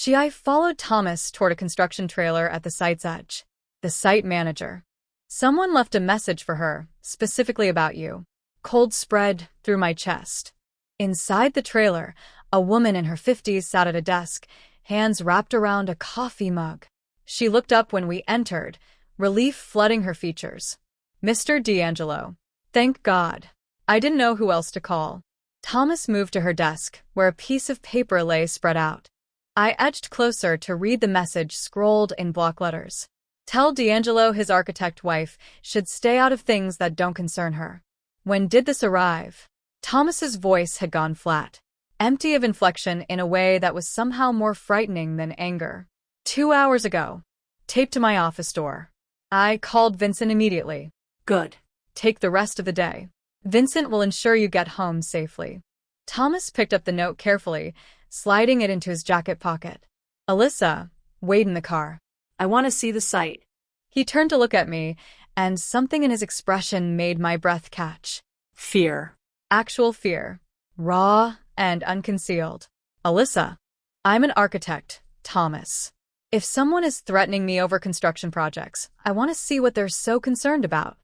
[SPEAKER 1] I followed Thomas toward a construction trailer at the site's edge. The site manager. Someone left a message for her, specifically about you. Cold spread through my chest. Inside the trailer, a woman in her 50s sat at a desk, hands wrapped around a coffee mug. She looked up when we entered, relief flooding her features. Mr. D'Angelo. Thank God. I didn't know who else to call. Thomas moved to her desk, where a piece of paper lay spread out. I edged closer to read the message scrolled in block letters. Tell D'Angelo his architect wife should stay out of things that don't concern her. When did this arrive? Thomas's voice had gone flat, empty of inflection in a way that was somehow more frightening than anger. 2 hours ago. Taped to my office door. I called Vincent immediately.
[SPEAKER 2] Good.
[SPEAKER 1] Take the rest of the day. Vincent will ensure you get home safely. Thomas picked up the note carefully, sliding it into his jacket pocket. Alyssa, wait in the car.
[SPEAKER 2] I want to see the site.
[SPEAKER 1] He turned to look at me, and something in his expression made my breath catch.
[SPEAKER 2] Fear.
[SPEAKER 1] Actual fear. Raw and unconcealed. Alyssa, I'm an architect, Thomas. If someone is threatening me over construction projects, I want to see what they're so concerned about.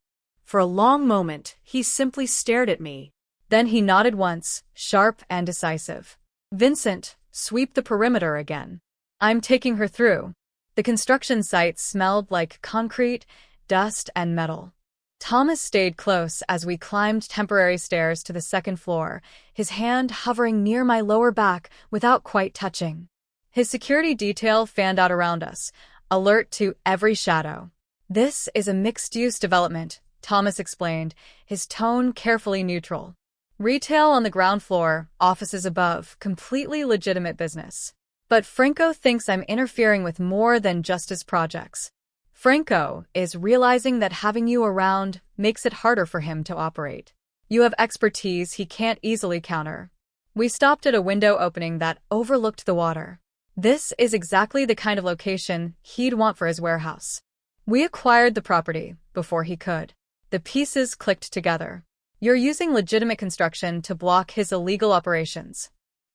[SPEAKER 2] For a long moment, he simply stared at me.
[SPEAKER 1] Then he nodded once, sharp and decisive. Vincent, sweep the perimeter again. I'm taking her through. The construction site smelled like concrete, dust, and metal. Thomas stayed close as we climbed temporary stairs to the 2nd floor, his hand hovering near my lower back without quite touching. His security detail fanned out around us, alert to every shadow. This is a mixed-use development, Thomas explained, his tone carefully neutral. Retail on the ground floor, offices above, completely legitimate business. But Franco thinks I'm interfering with more than just his projects. Franco is realizing that having you around makes it harder for him to operate. You have expertise he can't easily counter. We stopped at a window opening that overlooked the water. This is exactly the kind of location he'd want for his warehouse. We acquired the property before he could. The pieces clicked together. You're using legitimate construction to block his illegal operations.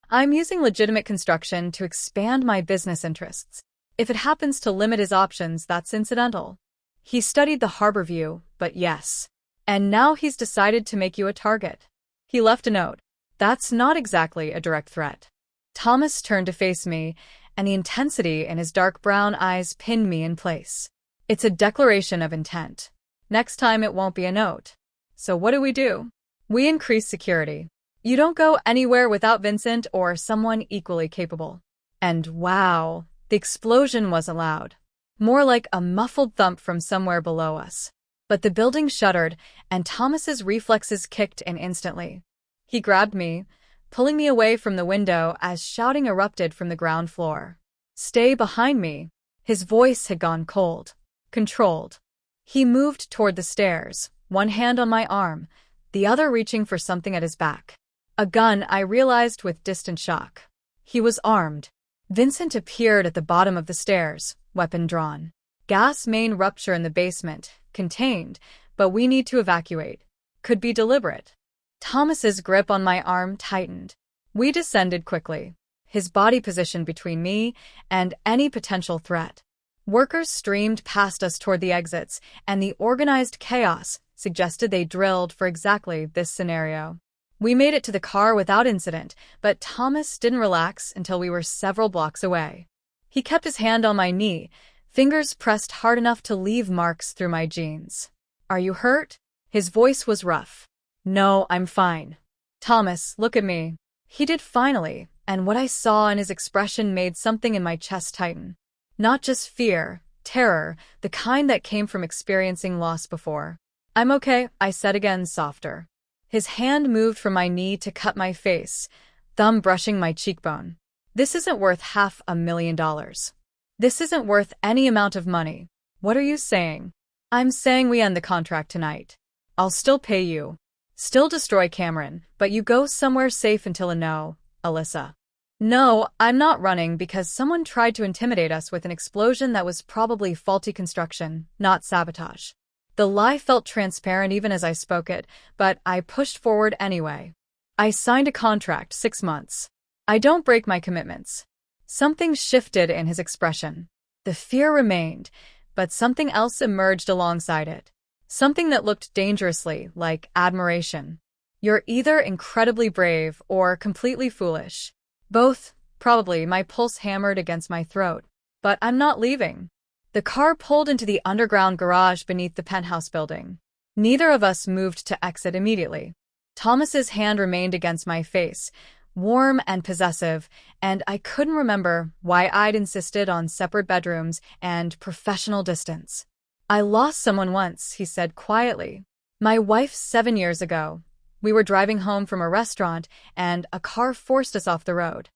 [SPEAKER 1] I'm using legitimate construction to expand my business interests. If it happens to limit his options, that's incidental. He studied the harbor view, but yes. And now he's decided to make you a target. He left a note. That's not exactly a direct threat. Thomas turned to face me, and the intensity in his dark brown eyes pinned me in place. It's a declaration of intent. Next time it won't be a note. So what do? We increase security. You don't go anywhere without Vincent or someone equally capable. And wow, the explosion wasn't loud. More like a muffled thump from somewhere below us. But the building shuddered, and Thomas's reflexes kicked in instantly. He grabbed me, pulling me away from the window as shouting erupted from the ground floor. Stay behind me. His voice had gone cold. Controlled. He moved toward the stairs, one hand on my arm, the other reaching for something at his back. A gun, I realized with distant shock. He was armed. Vincent appeared at the bottom of the stairs, weapon drawn. Gas main rupture in the basement, contained, but we need to evacuate. Could be deliberate. Thomas's grip on my arm tightened. We descended quickly, his body positioned between me and any potential threat. Workers streamed past us toward the exits, and the organized chaos suggested they drilled for exactly this scenario. We made it to the car without incident, but Thomas didn't relax until we were several blocks away. He kept his hand on my knee, fingers pressed hard enough to leave marks through my jeans. Are you hurt? His voice was rough. No, I'm fine. Thomas, look at me. He did finally, and what I saw in his expression made something in my chest tighten. Not just fear, terror, the kind that came from experiencing loss before. I'm okay, I said again, softer. His hand moved from my knee to cut my face, thumb brushing my cheekbone. This isn't worth $500,000. This isn't worth any amount of money. What are you saying? I'm saying we end the contract tonight. I'll still pay you. Still destroy Cameron, but you go somewhere safe until a no, Alyssa. No, I'm not running because someone tried to intimidate us with an explosion that was probably faulty construction, not sabotage. The lie felt transparent even as I spoke it, but I pushed forward anyway. I signed a contract, 6 months. I don't break my commitments. Something shifted in his expression. The fear remained, but something else emerged alongside it. Something that looked dangerously like admiration. You're either incredibly brave or completely foolish. Both, probably. My pulse hammered against my throat. But I'm not leaving. The car pulled into the underground garage beneath the penthouse building. Neither of us moved to exit immediately. Thomas's hand remained against my face, warm and possessive, and I couldn't remember why I'd insisted on separate bedrooms and professional distance. I lost someone once, he said quietly. My wife 7 years ago. We were driving home from a restaurant, and a car forced us off the road.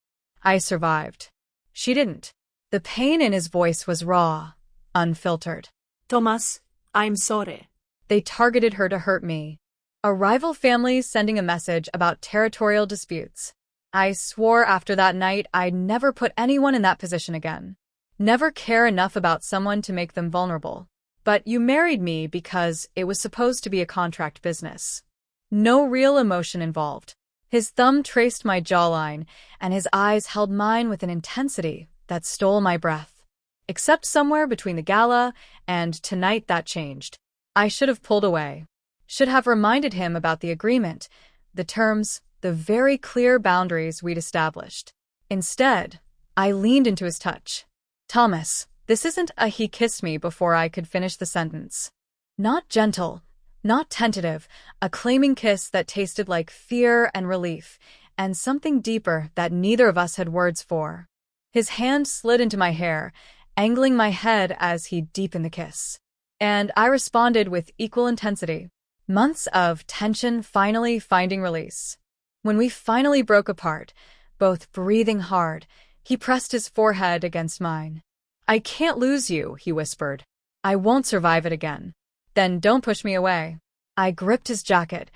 [SPEAKER 1] I survived. She didn't. The pain in his voice was raw, unfiltered.
[SPEAKER 2] Thomas, I'm sorry.
[SPEAKER 1] They targeted her to hurt me. A rival family sending a message about territorial disputes. I swore after that night I'd never put anyone in that position again. Never care enough about someone to make them vulnerable. But you married me because it was supposed to be a contract business. No real emotion involved. His thumb traced my jawline, and his eyes held mine with an intensity that stole my breath. Except somewhere between the gala and tonight that changed. I should have pulled away. Should have reminded him about the agreement, the terms, the very clear boundaries we'd established. Instead, I leaned into his touch. Thomas, this isn't a he kissed me before I could finish the sentence. Not gentle, not tentative, a claiming kiss that tasted like fear and relief, and something deeper that neither of us had words for. His hand slid into my hair, angling my head as he deepened the kiss. And I responded with equal intensity. Months of tension finally finding release. When we finally broke apart, both breathing hard, he pressed his forehead against mine. I can't lose you, he whispered. I won't survive it again. Then don't push me away. I gripped his jacket,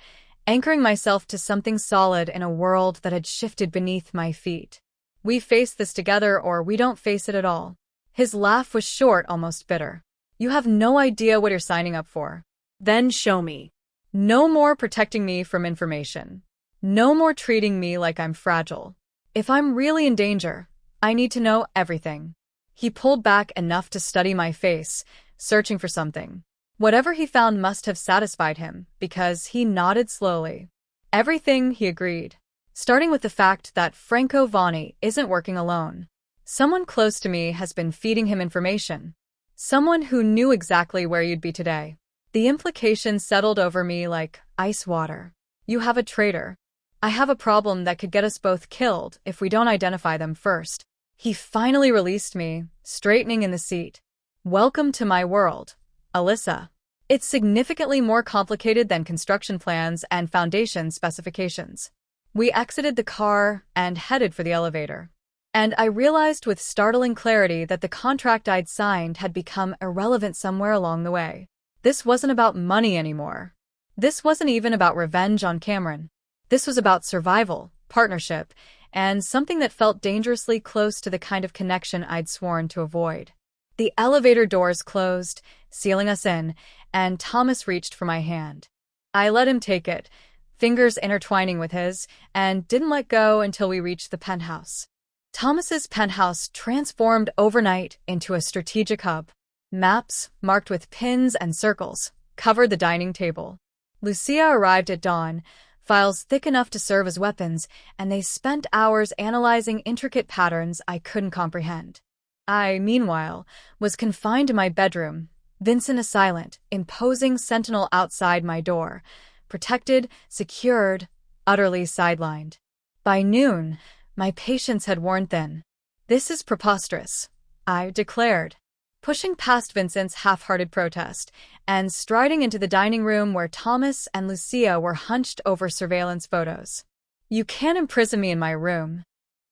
[SPEAKER 1] anchoring myself to something solid in a world that had shifted beneath my feet. We face this together or we don't face it at all. His laugh was short, almost bitter. You have no idea what you're signing up for.
[SPEAKER 2] Then show me.
[SPEAKER 1] No more protecting me from information. No more treating me like I'm fragile. If I'm really in danger, I need to know everything. He pulled back enough to study my face, searching for something. Whatever he found must have satisfied him, because he nodded slowly. Everything, he agreed. Starting with the fact that Franco Vanni isn't working alone. Someone close to me has been feeding him information. Someone who knew exactly where you'd be today. The implication settled over me like ice water. You have a traitor. I have a problem that could get us both killed if we don't identify them first. He finally released me, straightening in the seat. Welcome to my world, Alyssa. It's significantly more complicated than construction plans and foundation specifications. We exited the car and headed for the elevator. And I realized with startling clarity that the contract I'd signed had become irrelevant somewhere along the way. This wasn't about money anymore. This wasn't even about revenge on Cameron. This was about survival, partnership, and something that felt dangerously close to the kind of connection I'd sworn to avoid. The elevator doors closed, sealing us in, and Thomas reached for my hand. I let him take it, fingers intertwining with his, and didn't let go until we reached the penthouse. Thomas's penthouse transformed overnight into a strategic hub. Maps, marked with pins and circles, covered the dining table. Lucia arrived at dawn, files thick enough to serve as weapons, and they spent hours analyzing intricate patterns I couldn't comprehend. I, meanwhile, was confined to my bedroom, Vincent a silent, imposing sentinel outside my door, protected, secured, utterly sidelined. By noon, my patience had worn thin. "This is preposterous," I declared, pushing past Vincent's half-hearted protest, and striding into the dining room where Thomas and Lucia were hunched over surveillance photos. "You can't imprison me in my room."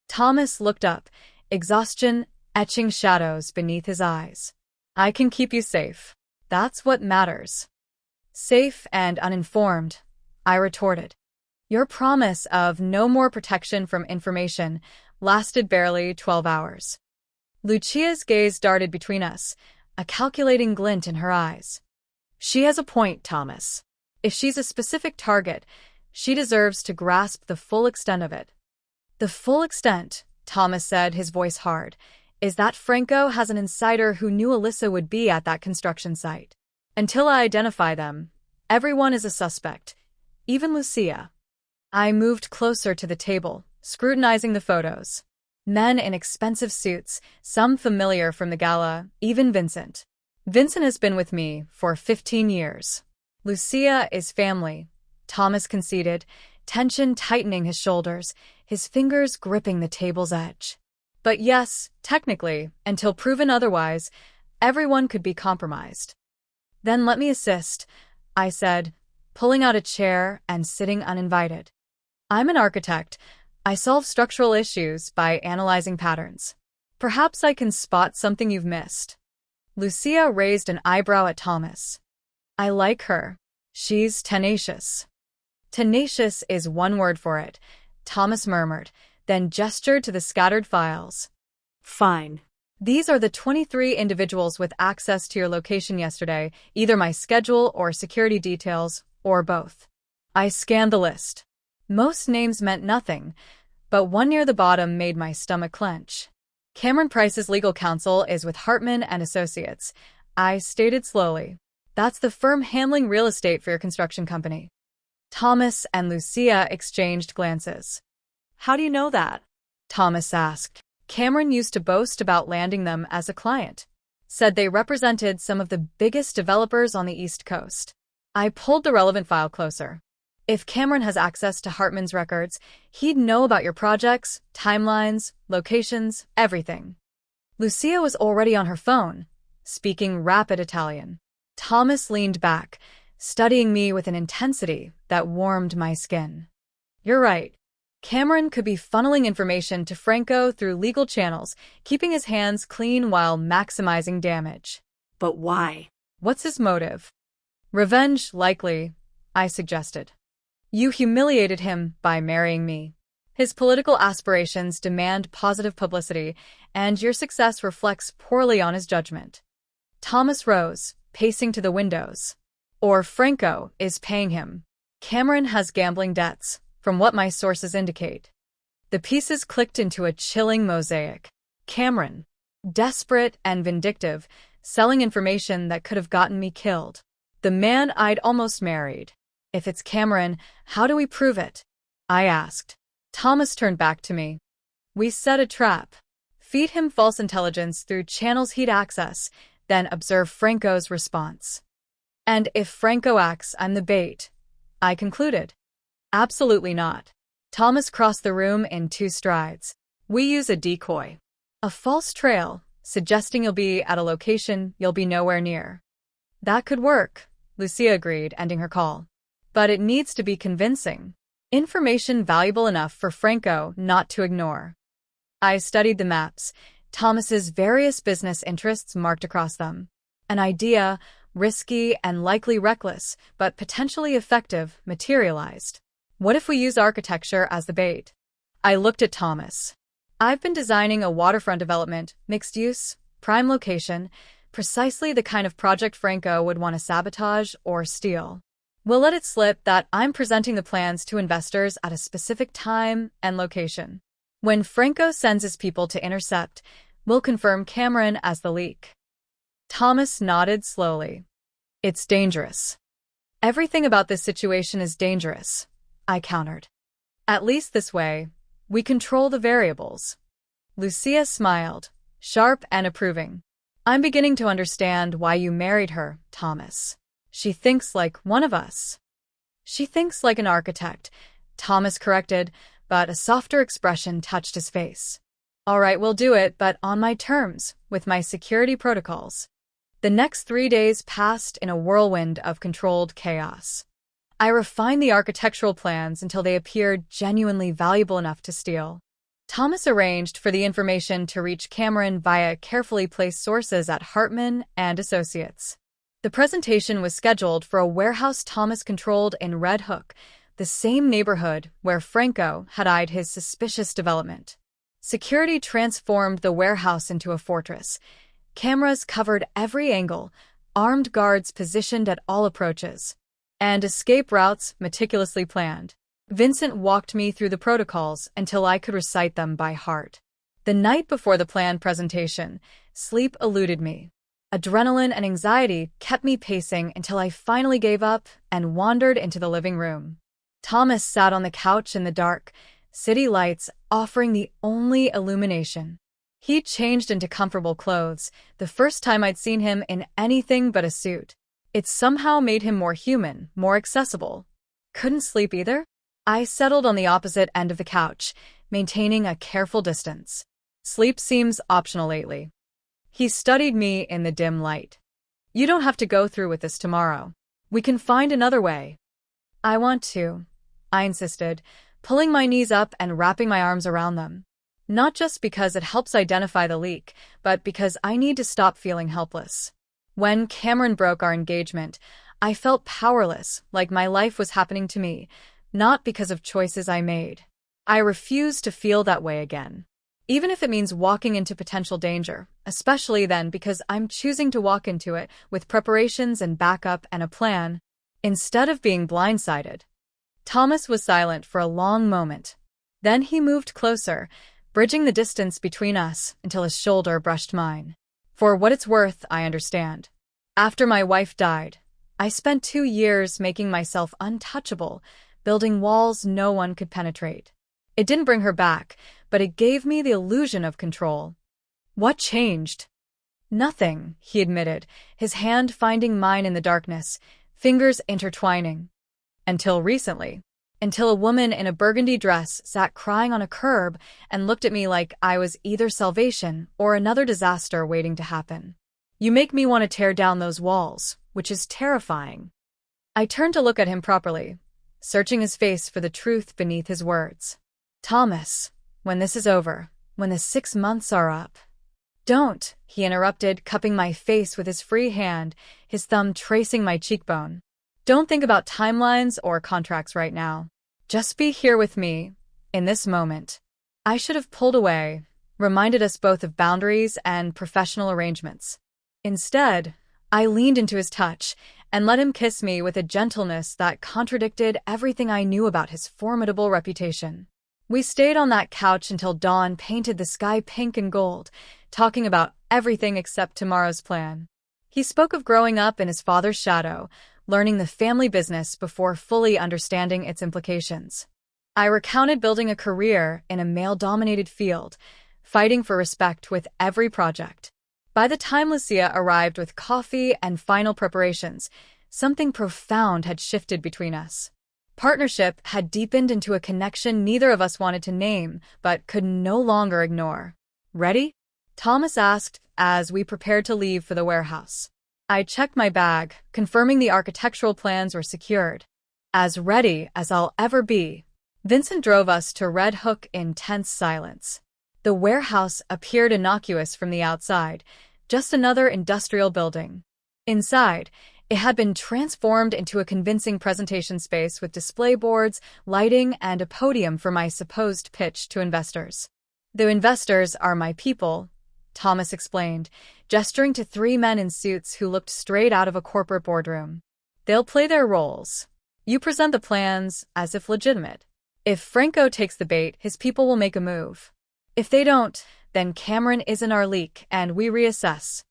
[SPEAKER 1] Thomas looked up, exhaustion etching shadows beneath his eyes. "I can keep you safe. That's what matters." "Safe and uninformed," I retorted. Your promise of no more protection from information lasted barely 12 hours. Lucia's gaze darted between us, a calculating glint in her eyes. "She has a point, Thomas. If she's a specific target, she deserves to grasp the full extent of it." "The full extent," Thomas said, his voice hard, "is that Franco has an insider who knew Alyssa would be at that construction site. Until I identify them, everyone is a suspect, even Lucia." I moved closer to the table, scrutinizing the photos. Men in expensive suits, some familiar from the gala, even Vincent. "Vincent has been with me for 15 years. Lucia is family," Thomas conceded, tension tightening his shoulders, his fingers gripping the table's edge. "But yes, technically, until proven otherwise, everyone could be compromised." "Then let me assist," I said, pulling out a chair and sitting uninvited. "I'm an architect. I solve structural issues by analyzing patterns. Perhaps I can spot something you've missed." Lucia raised an eyebrow at Thomas. "I like her. She's tenacious." "Tenacious is one word for it," Thomas murmured, then gestured to the scattered files.
[SPEAKER 2] "Fine.
[SPEAKER 1] These are the 23 individuals with access to your location yesterday, either my schedule or security details, or both." I scanned the list. Most names meant nothing, but one near the bottom made my stomach clench. "Cameron Price's legal counsel is with Hartman and Associates," I stated slowly. "That's the firm handling real estate for your construction company." Thomas and Lucia exchanged glances.
[SPEAKER 2] How do you know that?
[SPEAKER 1] Thomas asked. "Cameron used to boast about landing them as a client. Said they represented some of the biggest developers on the East Coast." I pulled the relevant file closer. "If Cameron has access to Hartman's records, he'd know about your projects, timelines, locations, everything." Lucia was already on her phone, speaking rapid Italian. Thomas leaned back, studying me with an intensity that warmed my skin. "You're right. Cameron could be funneling information to Franco through legal channels, keeping his hands clean while maximizing damage."
[SPEAKER 2] But why?
[SPEAKER 1] "What's his motive?" "Revenge, likely," I suggested. "You humiliated him by marrying me. His political aspirations demand positive publicity, and your success reflects poorly on his judgment." Thomas rose, pacing to the windows. "Or Franco is paying him. Cameron has gambling debts, from what my sources indicate." The pieces clicked into a chilling mosaic. Cameron, desperate and vindictive, selling information that could have gotten me killed. The man I'd almost married. "If it's Cameron, how do we prove it?" I asked. Thomas turned back to me. "We set a trap. Feed him false intelligence through channels he'd access, then observe Franco's response. And if Franco acts, I'm the bait," I concluded. "Absolutely not." Thomas crossed the room in 2 strides. "We use a decoy. A false trail, suggesting you'll be at a location you'll be nowhere near." "That could work," Lucia agreed, ending her call. "But it needs to be convincing. Information valuable enough for Franco not to ignore." I studied the maps, Thomas's various business interests marked across them. An idea, risky and likely reckless, but potentially effective, materialized. What if we use architecture as the bait? I looked at Thomas. I've been designing a waterfront development, mixed use, prime location, precisely the kind of project Franco would want to sabotage or steal. We'll let it slip that I'm presenting the plans to investors at a specific time and location. When Franco sends his people to intercept, we'll confirm Cameron as the leak. Thomas nodded slowly. It's dangerous. Everything about this situation is dangerous, I countered. At least this way, we control the variables. Lucia smiled, sharp and approving. I'm beginning to understand why you married her, Thomas. She thinks like one of us. She thinks like an architect, Thomas corrected, but a softer expression touched his face. All right, we'll do it, but on my terms, with my security protocols. The next 3 days passed in a whirlwind of controlled chaos. I refined the architectural plans until they appeared genuinely valuable enough to steal. Thomas arranged for the information to reach Cameron via carefully placed sources at Hartman and Associates. The presentation was scheduled for a warehouse Thomas controlled in Red Hook, the same neighborhood where Franco had eyed his suspicious development. Security transformed the warehouse into a fortress. Cameras covered every angle, armed guards positioned at all approaches, and escape routes meticulously planned. Vincent walked me through the protocols until I could recite them by heart. The night before the planned presentation, sleep eluded me. Adrenaline and anxiety kept me pacing until I finally gave up and wandered into the living room. Thomas sat on the couch in the dark, city lights offering the only illumination. He'd changed into comfortable clothes, the first time I'd seen him in anything but a suit. It somehow made him more human, more accessible. Couldn't sleep either? I settled on the opposite end of the couch, maintaining a careful distance. Sleep seems optional lately. He studied me in the dim light. You don't have to go through with this tomorrow. We can find another way. I want to, I insisted, pulling my knees up and wrapping my arms around them. Not just because it helps identify the leak, but because I need to stop feeling helpless. When Cameron broke our engagement, I felt powerless, like my life was happening to me, not because of choices I made. I refuse to feel that way again. Even if it means walking into potential danger, especially then because I'm choosing to walk into it with preparations and backup and a plan, instead of being blindsided. Thomas was silent for a long moment. Then he moved closer, bridging the distance between us until his shoulder brushed mine. For what it's worth, I understand. After my wife died, I spent 2 years making myself untouchable, building walls no one could penetrate. It didn't bring her back, but it gave me the illusion of control. What changed? Nothing, he admitted, his hand finding mine in the darkness, fingers intertwining. Until recently. Until a woman in a burgundy dress sat crying on a curb and looked at me like I was either salvation or another disaster waiting to happen. You make me want to tear down those walls, which is terrifying. I turned to look at him properly, searching his face for the truth beneath his words. Thomas, when this is over, when the 6 months are up. Don't, he interrupted, cupping my face with his free hand, his thumb tracing my cheekbone. Don't think about timelines or contracts right now. Just be here with me, in this moment. I should have pulled away, reminded us both of boundaries and professional arrangements. Instead, I leaned into his touch and let him kiss me with a gentleness that contradicted everything I knew about his formidable reputation. We stayed on that couch until dawn painted the sky pink and gold, talking about everything except tomorrow's plan. He spoke of growing up in his father's shadow, learning the family business before fully understanding its implications. I recounted building a career in a male-dominated field, fighting for respect with every project. By the time Lucia arrived with coffee and final preparations, something profound had shifted between us. Partnership had deepened into a connection neither of us wanted to name, but could no longer ignore. Ready? Thomas asked as we prepared to leave for the warehouse. I checked my bag, confirming the architectural plans were secured. As ready as I'll ever be. Vincent drove us to Red Hook in tense silence. The warehouse appeared innocuous from the outside, just another industrial building. Inside, it had been transformed into a convincing presentation space with display boards, lighting, and a podium for my supposed pitch to investors. The investors are my people, Thomas explained, gesturing to three men in suits who looked straight out of a corporate boardroom. They'll play their roles. You present the plans as if legitimate. If Franco takes the bait, his people will make a move. If they don't, then Cameron isn't our leak and we reassess.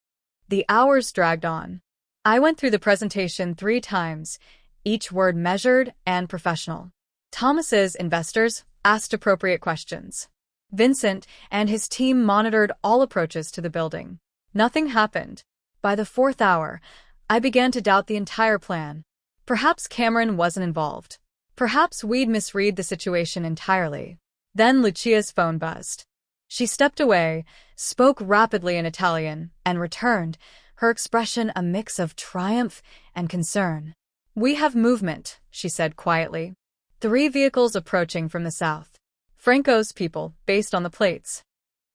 [SPEAKER 1] The hours dragged on. I went through the presentation 3 times, each word measured and professional. Thomas's investors asked appropriate questions. Vincent and his team monitored all approaches to the building. Nothing happened. By the 4th hour, I began to doubt the entire plan. Perhaps Cameron wasn't involved. Perhaps we'd misread the situation entirely. Then Lucia's phone buzzed. She stepped away, spoke rapidly in Italian, and returned, her expression a mix of triumph and concern. "We have movement," she said quietly. 3 vehicles approaching from the south. Franco's people, based on the plates.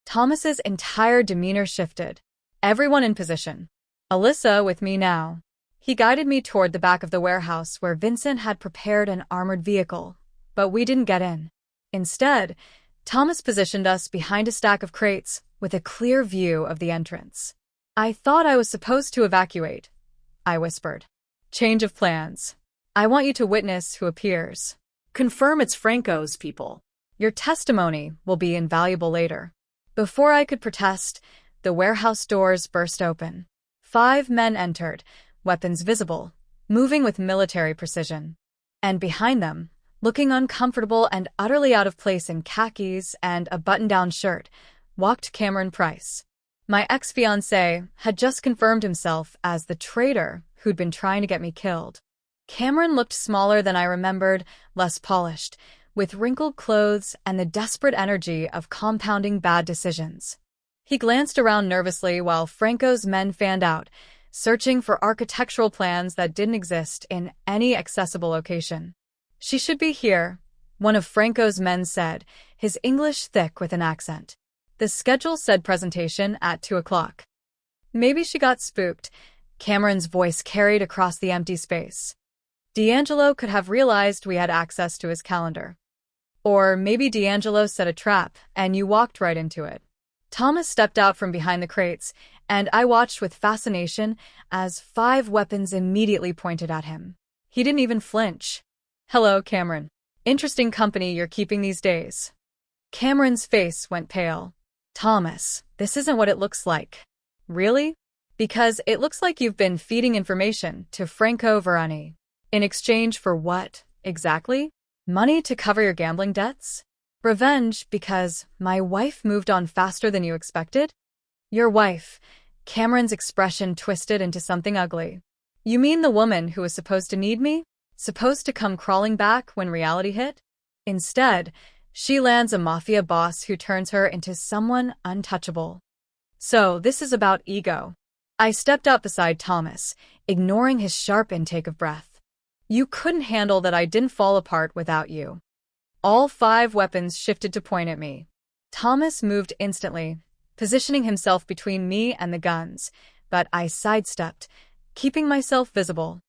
[SPEAKER 1] Thomas's entire demeanor shifted. Everyone in position. Alyssa with me now. He guided me toward the back of the warehouse where Vincent had prepared an armored vehicle, but we didn't get in. Instead, Thomas positioned us behind a stack of crates with a clear view of the entrance. "I thought I was supposed to evacuate," I whispered. "Change of plans. I want you to witness who appears.
[SPEAKER 2] Confirm it's Franco's people.
[SPEAKER 1] Your testimony will be invaluable later." Before I could protest, the warehouse doors burst open. 5 men entered, weapons visible, moving with military precision. And behind them, looking uncomfortable and utterly out of place in khakis and a button-down shirt, walked Cameron Price. My ex-fiancé had just confirmed himself as the traitor who'd been trying to get me killed. Cameron looked smaller than I remembered, less polished, with wrinkled clothes and the desperate energy of compounding bad decisions. He glanced around nervously while Franco's men fanned out, searching for architectural plans that didn't exist in any accessible location. "She should be here," one of Franco's men said, his English thick with an accent. The schedule said presentation at 2 o'clock. "Maybe she got spooked," Cameron's voice carried across the empty space. D'Angelo could have realized we had access to his calendar. Or maybe D'Angelo set a trap and you walked right into it. Thomas stepped out from behind the crates, and I watched with fascination as 5 weapons immediately pointed at him. He didn't even flinch. "Hello, Cameron. Interesting company you're keeping these days." Cameron's face went pale. "Thomas, this isn't what it looks like." "Really?" "Because it looks like you've been feeding information to Franco Verani. In exchange for what, exactly? Money to cover your gambling debts? Revenge because my wife moved on faster than you expected?" "Your wife," Cameron's expression twisted into something ugly. "You mean the woman who was supposed to need me? Supposed to come crawling back when reality hit? Instead, she lands a mafia boss who turns her into someone untouchable. So this is about ego." I stepped up beside Thomas, ignoring his sharp intake of breath. "You couldn't handle that I didn't fall apart without you." All 5 weapons shifted to point at me. Thomas moved instantly, positioning himself between me and the guns, but I sidestepped, keeping myself visible.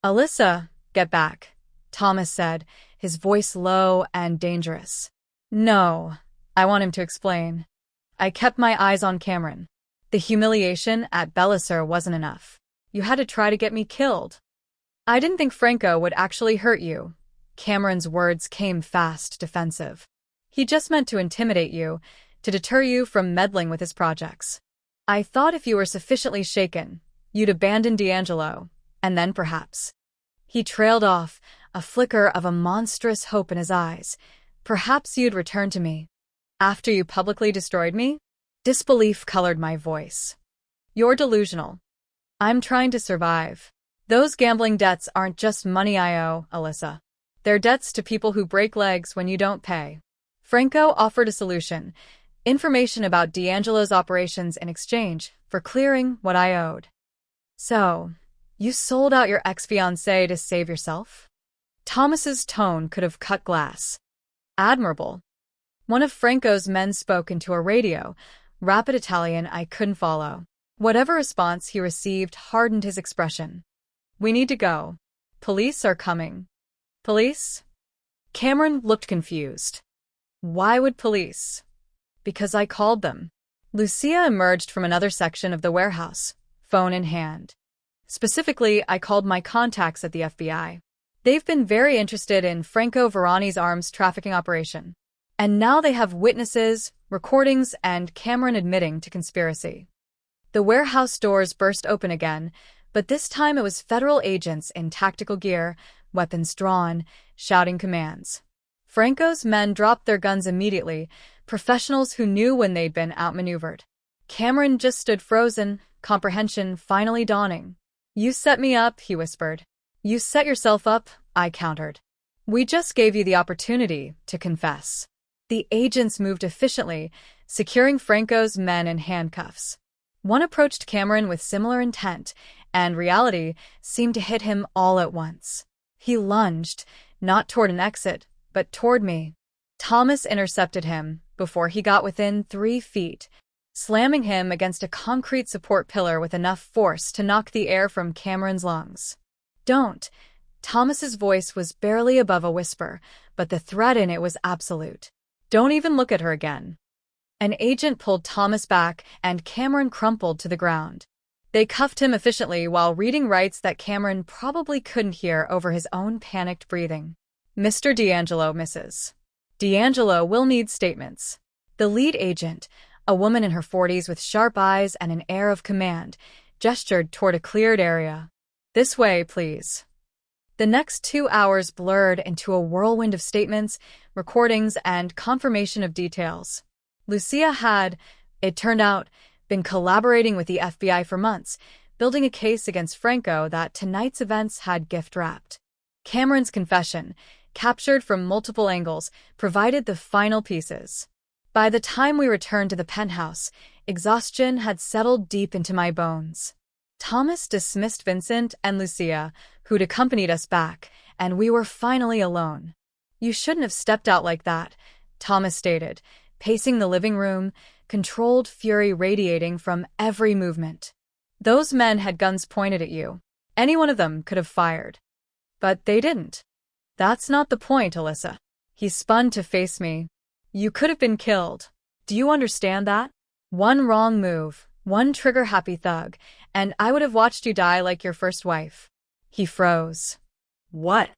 [SPEAKER 1] "Alyssa, get back," Thomas said, his voice low and dangerous. "No," I want him to explain. I kept my eyes on Cameron. The humiliation at Belisar wasn't enough. You had to try to get me killed. "I didn't think Franco would actually hurt you." Cameron's words came fast, defensive. "He just meant to intimidate you, to deter you from meddling with his projects. I thought if you were sufficiently shaken, you'd abandon D'Angelo, and then perhaps." He trailed off, a flicker of a monstrous hope in his eyes. "Perhaps you'd return to me. After you publicly destroyed me?" Disbelief colored my voice. "You're delusional. I'm trying to survive. Those gambling debts aren't just money I owe, Alyssa. They're debts to people who break legs when you don't pay." Franco offered a solution, information about D'Angelo's operations in exchange for clearing what I owed. "So, you sold out your ex-fiancé to save yourself?" Thomas's tone could have cut glass. "Admirable. One of Franco's men spoke into a radio, rapid Italian I couldn't follow. Whatever response he received hardened his expression. We need to go. Police are coming. Police? Cameron looked confused. Why would police? Because I called them. Lucia emerged from another section of the warehouse, phone in hand. Specifically, I called my contacts at the FBI. They've been very interested in Franco Varani's arms trafficking operation. And now they have witnesses, recordings, and Cameron admitting to conspiracy. The warehouse doors burst open again, but this time it was federal agents in tactical gear, weapons drawn, shouting commands. Franco's men dropped their guns immediately, professionals who knew when they'd been outmaneuvered. Cameron just stood frozen, comprehension finally dawning. You set me up, he whispered. You set yourself up, I countered. We just gave you the opportunity to confess. The agents moved efficiently, securing Franco's men in handcuffs. One approached Cameron with similar intent, and reality seemed to hit him all at once. He lunged, not toward an exit, but toward me. Thomas intercepted him before he got within 3 feet, slamming him against a concrete support pillar with enough force to knock the air from Cameron's lungs. Don't. Thomas's voice was barely above a whisper, but the threat in it was absolute. Don't even look at her again. An agent pulled Thomas back, and Cameron crumpled to the ground. They cuffed him efficiently while reading rights that Cameron probably couldn't hear over his own panicked breathing. Mr. D'Angelo, Mrs. D'Angelo will need statements. The lead agent, a woman in her 40s with sharp eyes and an air of command, gestured toward a cleared area. This way, please. The next 2 hours blurred into a whirlwind of statements, recordings, and confirmation of details. Lucia had, it turned out, been collaborating with the FBI for months, building a case against Franco that tonight's events had gift-wrapped. Cameron's confession, captured from multiple angles, provided the final pieces. By the time we returned to the penthouse, exhaustion had settled deep into my bones. Thomas dismissed Vincent and Lucia, who'd accompanied us back, and we were finally alone. You shouldn't have stepped out like that, Thomas stated, pacing the living room, controlled fury radiating from every movement. Those men had guns pointed at you. Any one of them could have fired. But they didn't. That's not the point, Alyssa. He spun to face me. You could have been killed. Do you understand that? One wrong move, one trigger-happy thug, and I would have watched you die like your first wife. He froze. What?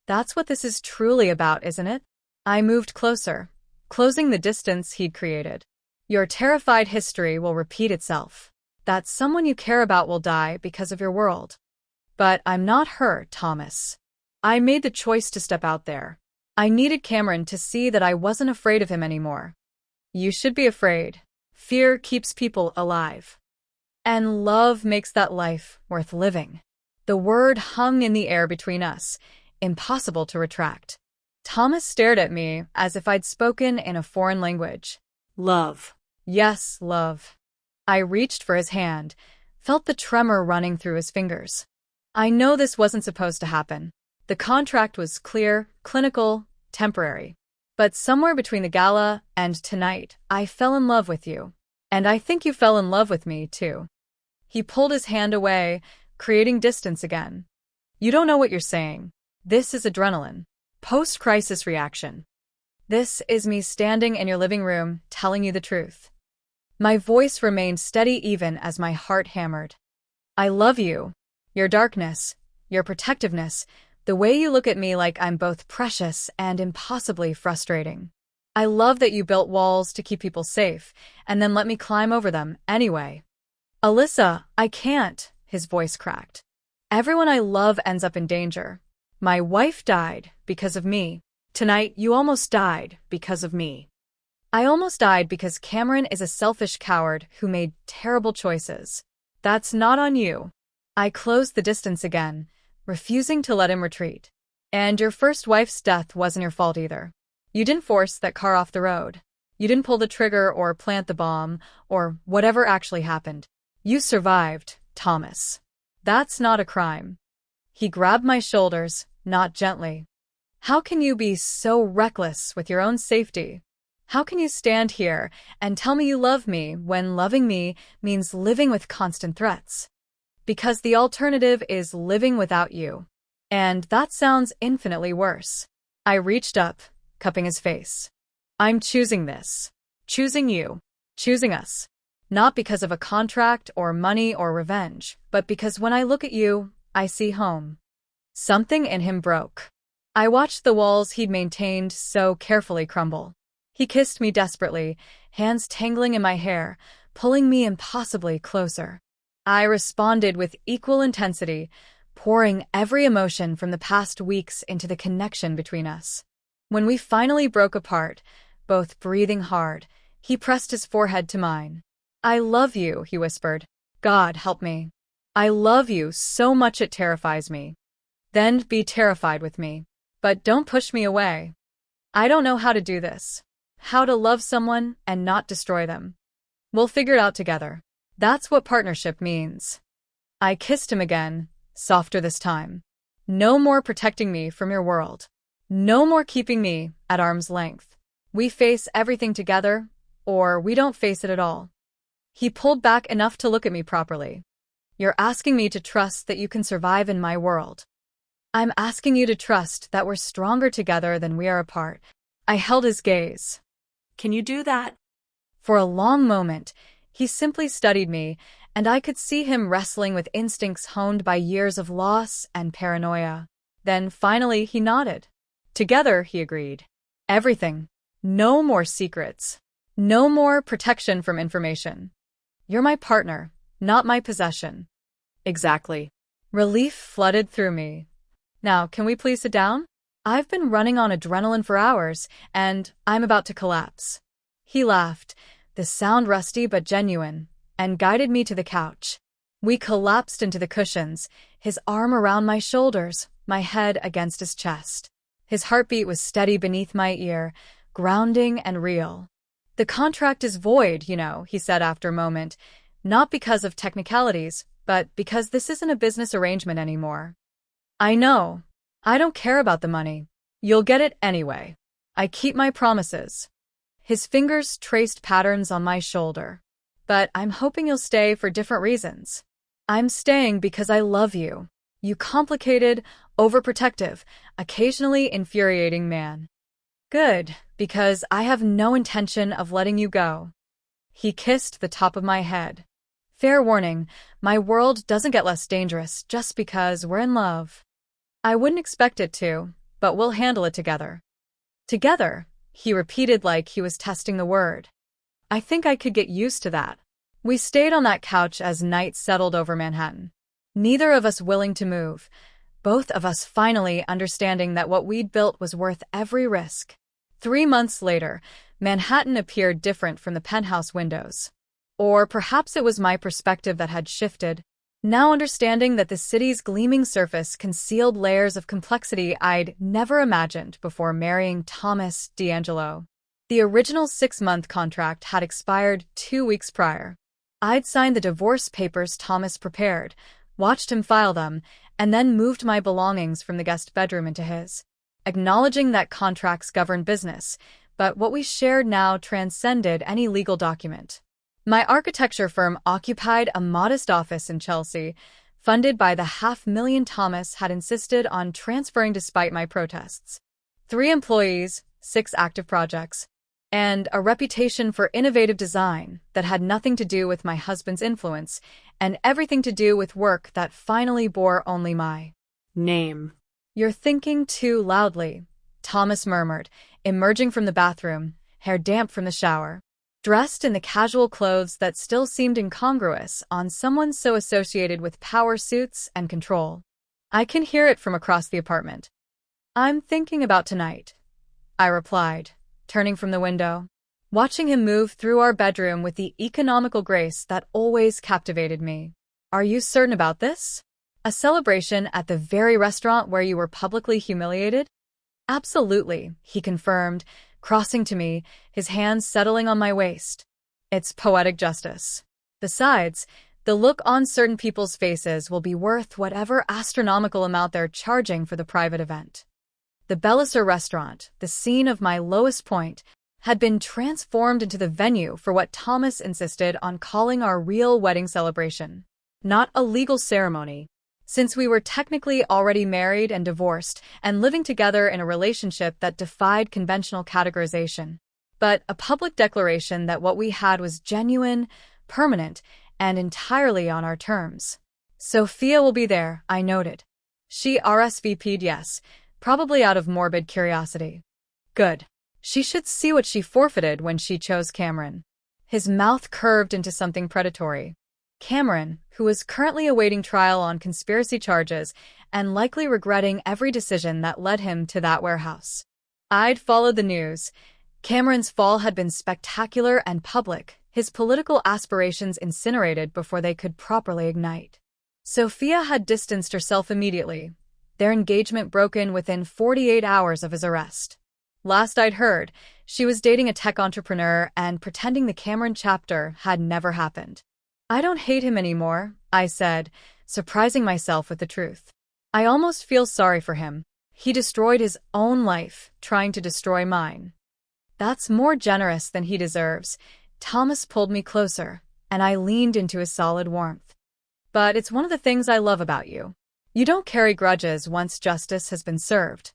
[SPEAKER 1] That's what this is truly about, isn't it? I moved closer, closing the distance he'd created. Your terrified history will repeat itself. That someone you care about will die because of your world. But I'm not her, Thomas. I made the choice to step out there. I needed Cameron to see that I wasn't afraid of him anymore. You should be afraid. Fear keeps people alive. And love makes that life worth living. The word hung in the air between us, impossible to retract. Thomas stared at me as if I'd spoken in a foreign language. Love. Yes, love. I reached for his hand, felt the tremor running through his fingers. I know this wasn't supposed to happen. The contract was clear, clinical, temporary. But somewhere between the gala and tonight, I fell in love with you. And I think you fell in love with me, too. He pulled his hand away, creating distance again. You don't know what you're saying. This is adrenaline. Post-crisis reaction. This is me standing in your living room, telling you the truth. My voice remained steady even as my heart hammered. I love you. Your darkness, your protectiveness, the way you look at me like I'm both precious and impossibly frustrating. I love that you built walls to keep people safe, and then let me climb over them anyway. Alyssa, I can't, his voice cracked. Everyone I love ends up in danger. My wife died because of me. Tonight, you almost died because of me. I almost died because Cameron is a selfish coward who made terrible choices. That's not on you. I closed the distance again, refusing to let him retreat. And your first wife's death wasn't your fault either. You didn't force that car off the road. You didn't pull the trigger or plant the bomb, or whatever actually happened. You survived, Thomas. That's not a crime. He grabbed my shoulders, not gently. How can you be so reckless with your own safety? How can you stand here and tell me you love me when loving me means living with constant threats? Because the alternative is living without you. And that sounds infinitely worse. I reached up, cupping his face. I'm choosing this. Choosing you. Choosing us. Not because of a contract or money or revenge, but because when I look at you, I see home. Something in him broke. I watched the walls he'd maintained so carefully crumble. He kissed me desperately, hands tangling in my hair, pulling me impossibly closer. I responded with equal intensity, pouring every emotion from the past weeks into the connection between us. When we finally broke apart, both breathing hard, he pressed his forehead to mine. I love you, he whispered. God help me. I love you so much it terrifies me. Then be terrified with me. But don't push me away. I don't know how to do this. How to love someone and not destroy them. We'll figure it out together. That's what partnership means. I kissed him again, softer this time. No more protecting me from your world. No more keeping me at arm's length. We face everything together, or we don't face it at all. He pulled back enough to look at me properly. You're asking me to trust that you can survive in my world. I'm asking you to trust that we're stronger together than we are apart. I held his gaze.
[SPEAKER 2] Can you do that?
[SPEAKER 1] For a long moment, he simply studied me, and I could see him wrestling with instincts honed by years of loss and paranoia. Then finally he nodded. Together, he agreed. Everything. No more secrets. No more protection from information. You're my partner, not my possession.
[SPEAKER 2] Exactly.
[SPEAKER 1] Relief flooded through me. Now, can we please sit down? I've been running on adrenaline for hours, and I'm about to collapse. He laughed, the sound rusty but genuine, and guided me to the couch. We collapsed into the cushions, his arm around my shoulders, my head against his chest. His heartbeat was steady beneath my ear, grounding and real. The contract is void, he said after a moment, not because of technicalities, but because this isn't a business arrangement anymore. I know. I don't care about the money. You'll get it anyway. I keep my promises. His fingers traced patterns on my shoulder. But I'm hoping you'll stay for different reasons. I'm staying because I love you. You complicated, overprotective, occasionally infuriating man. Good, because I have no intention of letting you go. He kissed the top of my head. Fair warning, my world doesn't get less dangerous just because we're in love. I wouldn't expect it to, but we'll handle it together. Together, he repeated like he was testing the word. I think I could get used to that. We stayed on that couch as night settled over Manhattan. Neither of us willing to move, both of us finally understanding that what we'd built was worth every risk. 3 months later, Manhattan appeared different from the penthouse windows. Or perhaps it was my perspective that had shifted, now understanding that the city's gleaming surface concealed layers of complexity I'd never imagined before marrying Thomas D'Angelo. The original 6-month contract had expired 2 weeks prior. I'd signed the divorce papers Thomas prepared, watched him file them, and then moved my belongings from the guest bedroom into his, acknowledging that contracts govern business, but what we shared now transcended any legal document. My architecture firm occupied a modest office in Chelsea, funded by the $500,000 Thomas had insisted on transferring despite my protests. 3 employees, 6 active projects, and a reputation for innovative design that had nothing to do with my husband's influence and everything to do with work that finally bore only my
[SPEAKER 2] name.
[SPEAKER 1] You're thinking too loudly, Thomas murmured, emerging from the bathroom, hair damp from the shower. Dressed in the casual clothes that still seemed incongruous on someone so associated with power suits and control. I can hear it from across the apartment. I'm thinking about tonight, I replied, turning from the window, watching him move through our bedroom with the economical grace that always captivated me. Are you certain about this? A celebration at the very restaurant where you were publicly humiliated? Absolutely, he confirmed, crossing to me, his hands settling on my waist. It's poetic justice. Besides, the look on certain people's faces will be worth whatever astronomical amount they're charging for the private event. The Bellisser restaurant, the scene of my lowest point, had been transformed into the venue for what Thomas insisted on calling our real wedding celebration.
[SPEAKER 2] Not a legal ceremony.
[SPEAKER 1] Since we were technically already married and divorced and living together in a relationship that defied conventional categorization, but a public declaration that what we had was genuine, permanent, and entirely on our terms. Sophia will be there, I noted. She RSVP'd yes, probably out of morbid curiosity. Good. She should see what she forfeited when she chose Cameron. His mouth curved into something predatory. Cameron, who was currently awaiting trial on conspiracy charges and likely regretting every decision that led him to that warehouse. I'd followed the news. Cameron's fall had been spectacular and public, his political aspirations incinerated before they could properly ignite. Sophia had distanced herself immediately, their engagement broken within 48 hours of his arrest. Last I'd heard, she was dating a tech entrepreneur and pretending the Cameron chapter had never happened. I don't hate him anymore, I said, surprising myself with the truth. I almost feel sorry for him. He destroyed his own life, trying to destroy mine. That's more generous than he deserves. Thomas pulled me closer, and I leaned into his solid warmth. But it's one of the things I love about you. You don't carry grudges once justice has been served.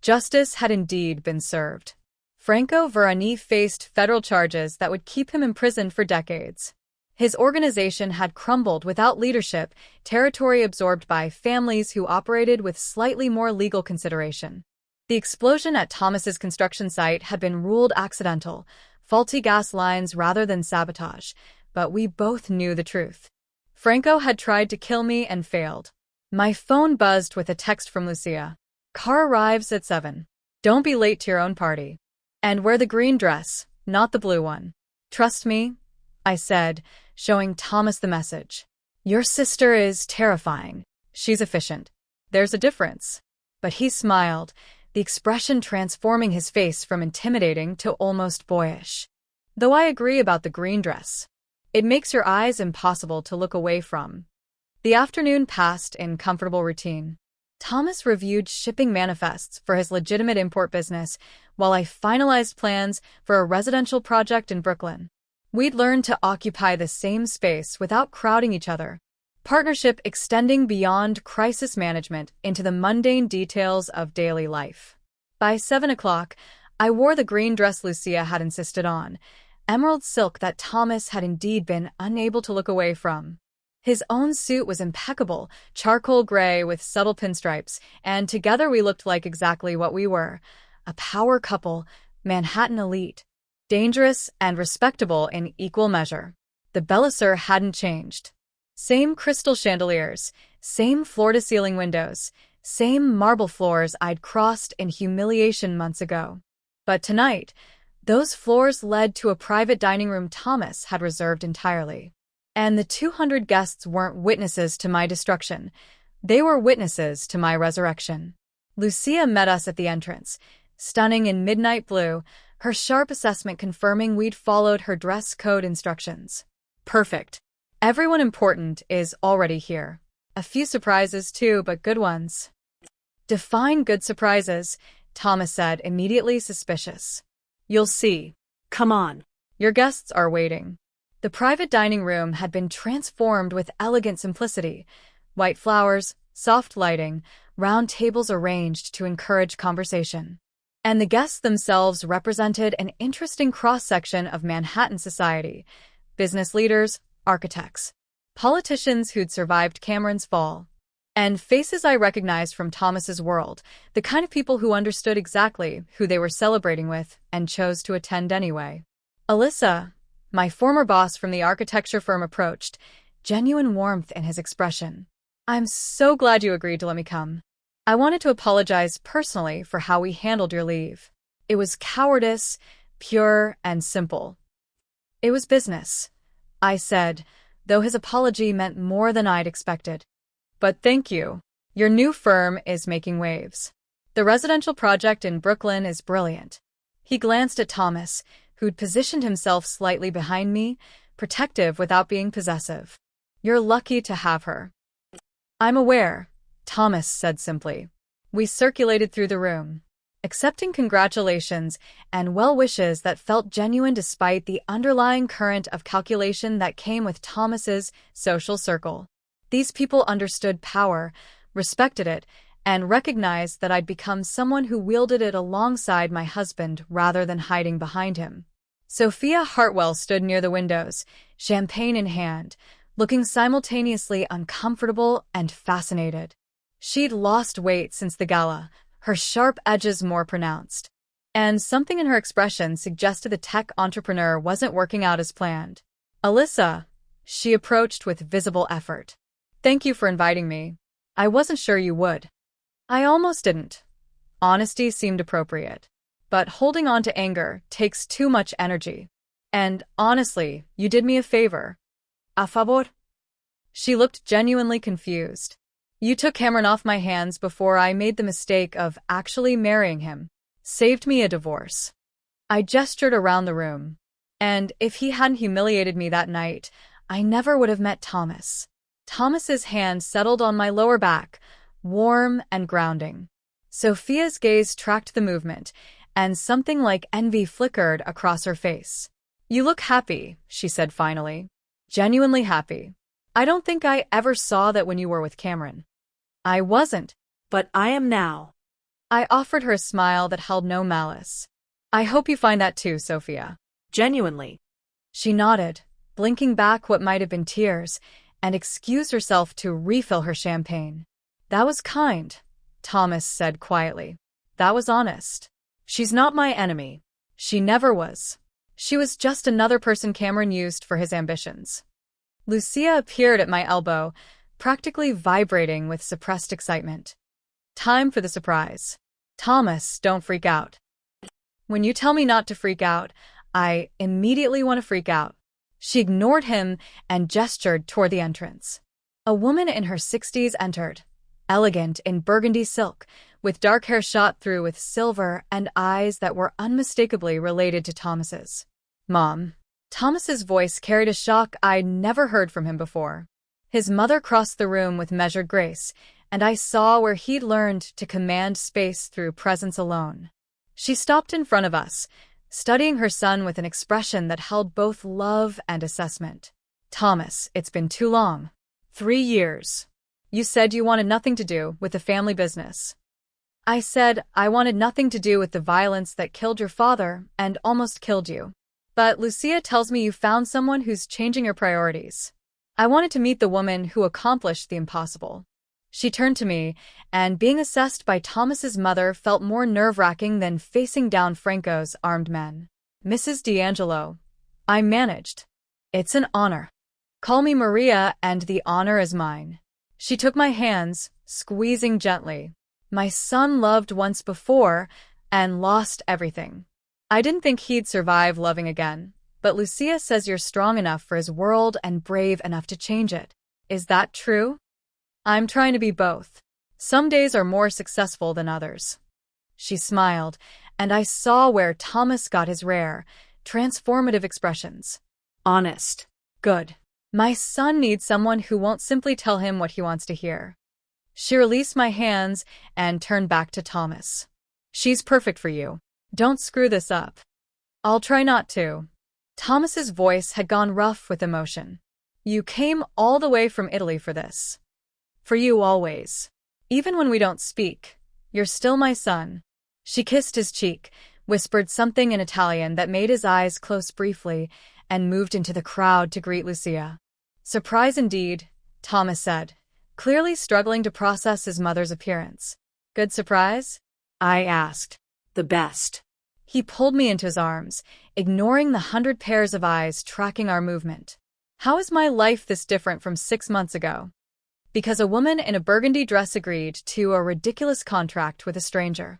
[SPEAKER 1] Justice had indeed been served. Franco Verani faced federal charges that would keep him imprisoned for decades. His organization had crumbled without leadership, territory absorbed by families who operated with slightly more legal consideration. The explosion at Thomas's construction site had been ruled accidental, faulty gas lines rather than sabotage, but we both knew the truth. Franco had tried to kill me and failed. My phone buzzed with a text from Lucia. Car arrives at 7. Don't be late to your own party. And wear the green dress, not the blue one. Trust me, I said, showing Thomas the message. Your sister is terrifying. She's efficient. There's a difference. But he smiled, the expression transforming his face from intimidating to almost boyish. Though I agree about the green dress. It makes your eyes impossible to look away from. The afternoon passed in comfortable routine. Thomas reviewed shipping manifests for his legitimate import business, while I finalized plans for a residential project in Brooklyn. We'd learned to occupy the same space without crowding each other. Partnership extending beyond crisis management into the mundane details of daily life. By 7 o'clock, I wore the green dress Lucia had insisted on, emerald silk that Thomas had indeed been unable to look away from. His own suit was impeccable, charcoal gray with subtle pinstripes, and together we looked like exactly what we were, a power couple, Manhattan elite. Dangerous and respectable in equal measure. The Belisar hadn't changed. Same crystal chandeliers, same floor-to-ceiling windows, same marble floors I'd crossed in humiliation months ago. But tonight, those floors led to a private dining room Thomas had reserved entirely. And the 200 guests weren't witnesses to my destruction. They were witnesses to my resurrection. Lucia met us at the entrance, stunning in midnight blue, her sharp assessment confirming we'd followed her dress code instructions. Perfect. Everyone important is already here. A few surprises too, but good ones. Define good surprises, Thomas said, immediately suspicious. You'll see.
[SPEAKER 2] Come on.
[SPEAKER 1] Your guests are waiting. The private dining room had been transformed with elegant simplicity. White flowers, soft lighting, round tables arranged to encourage conversation. And the guests themselves represented an interesting cross-section of Manhattan society. Business leaders, architects, politicians who'd survived Cameron's fall. And faces I recognized from Thomas's world, the kind of people who understood exactly who they were celebrating with and chose to attend anyway. Alyssa, my former boss from the architecture firm, approached, genuine warmth in his expression. I'm so glad you agreed to let me come. I wanted to apologize personally for how we handled your leave. It was cowardice, pure and simple. It was business, I said, though his apology meant more than I'd expected. But thank you. Your new firm is making waves. The residential project in Brooklyn is brilliant. He glanced at Thomas, who'd positioned himself slightly behind me, protective without being possessive. You're lucky to have her. I'm aware, Thomas said simply. We circulated through the room. accepting congratulations and well wishes that felt genuine despite the underlying current of calculation that came with Thomas's social circle. These people understood power, respected it, and recognized that I'd become someone who wielded it alongside my husband rather than hiding behind him. Sophia Hartwell stood near the windows, champagne in hand, looking simultaneously uncomfortable and fascinated. She'd lost weight since the gala, her sharp edges more pronounced. And something in her expression suggested the tech entrepreneur wasn't working out as planned. "Alyssa," she approached with visible effort. "Thank you for inviting me. I wasn't sure you would." "I almost didn't." Honesty seemed appropriate. "But holding on to anger takes too much energy. And honestly, you did me a favor." "A favor?" She looked genuinely confused. "You took Cameron off my hands before I made the mistake of actually marrying him. Saved me a divorce." I gestured around the room. And if he hadn't humiliated me that night, I never would have met Thomas. Thomas's hand settled on my lower back, warm and grounding. Sophia's gaze tracked the movement, and something like envy flickered across her face. "You look happy," she said finally. "Genuinely happy. I don't think I ever saw that when you were with Cameron." "I wasn't,
[SPEAKER 2] But I am now.
[SPEAKER 1] I offered her a smile that held no malice. "I hope you find that too, Sophia."
[SPEAKER 2] Genuinely.
[SPEAKER 1] She nodded, blinking back what might have been tears, and excused herself to refill her champagne. "That was kind," Thomas said quietly. "That was honest. She's not my enemy. She never was. She was just another person Cameron used for his ambitions." Lucia appeared at my elbow, practically vibrating with suppressed excitement. "Time for the surprise. Thomas, don't freak out." "When you tell me not to freak out, I immediately want to freak out." She ignored him and gestured toward the entrance. A woman in her 60s entered, elegant in burgundy silk, with dark hair shot through with silver and eyes that were unmistakably related to Thomas's. "Mom." Thomas's voice carried a shock I'd never heard from him before. His mother crossed the room with measured grace, and I saw where he'd learned to command space through presence alone. She stopped in front of us, studying her son with an expression that held both love and assessment. "Thomas, it's been too long. 3 years. You said you wanted nothing to do with the family business." "I said I wanted nothing to do with the violence that killed your father and almost killed you. But Lucia tells me you found someone who's changing your priorities. I wanted to meet the woman who accomplished the impossible." She turned to me, and being assessed by Thomas's mother felt more nerve-wracking than facing down Franco's armed men. "Mrs. D'Angelo, I managed. It's an honor. Call me Maria, and the honor is mine." She took my hands, squeezing gently. "My son loved once before and lost everything. I didn't think he'd survive loving again, but Lucia says you're strong enough for his world and brave enough to change it. Is that true?" "I'm trying to be both. Some days are more successful than others." She smiled, and I saw where Thomas got his rare, transformative expressions.
[SPEAKER 2] Honest.
[SPEAKER 1] "Good. My son needs someone who won't simply tell him what he wants to hear." She released my hands and turned back to Thomas. "She's perfect for you. Don't screw this up." "I'll try not to." Thomas's voice had gone rough with emotion. "You came all the way from Italy for this. For you always. Even when we don't speak, you're still my son." She kissed his cheek, whispered something in Italian that made his eyes close briefly, and moved into the crowd to greet Lucia. "Surprise indeed," Thomas said, clearly struggling to process his mother's appearance. "Good surprise?" I asked.
[SPEAKER 2] The best.
[SPEAKER 1] He pulled me into his arms, ignoring the 100 pairs of eyes tracking our movement. "How is my life this different from 6 months ago?" "Because a woman in a burgundy dress agreed to a ridiculous contract with a stranger.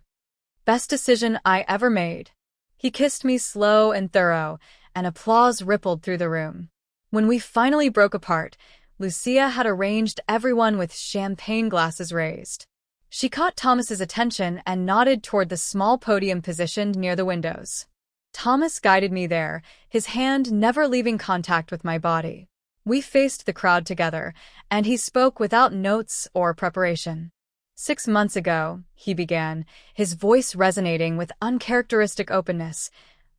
[SPEAKER 1] Best decision I ever made." He kissed me slow and thorough, and applause rippled through the room. When we finally broke apart, Lucia had arranged everyone with champagne glasses raised. She caught Thomas's attention and nodded toward the small podium positioned near the windows. Thomas guided me there, his hand never leaving contact with my body. We faced the crowd together, and he spoke without notes or preparation. 6 months ago, he began, his voice resonating with uncharacteristic openness,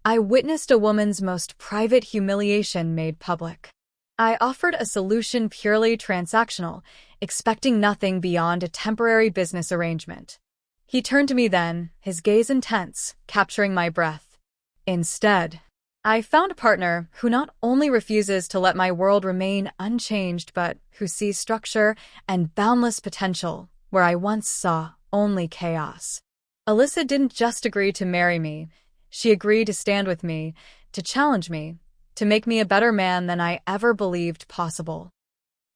[SPEAKER 1] I witnessed a woman's most private humiliation made public. I offered a solution purely transactional, expecting nothing beyond a temporary business arrangement. He turned to me then, his gaze intense, capturing my breath. Instead, I found a partner who not only refuses to let my world remain unchanged, but who sees structure and boundless potential where I once saw only chaos. Alyssa didn't just agree to marry me, she agreed to stand with me, to challenge me, to make me a better man than I ever believed possible.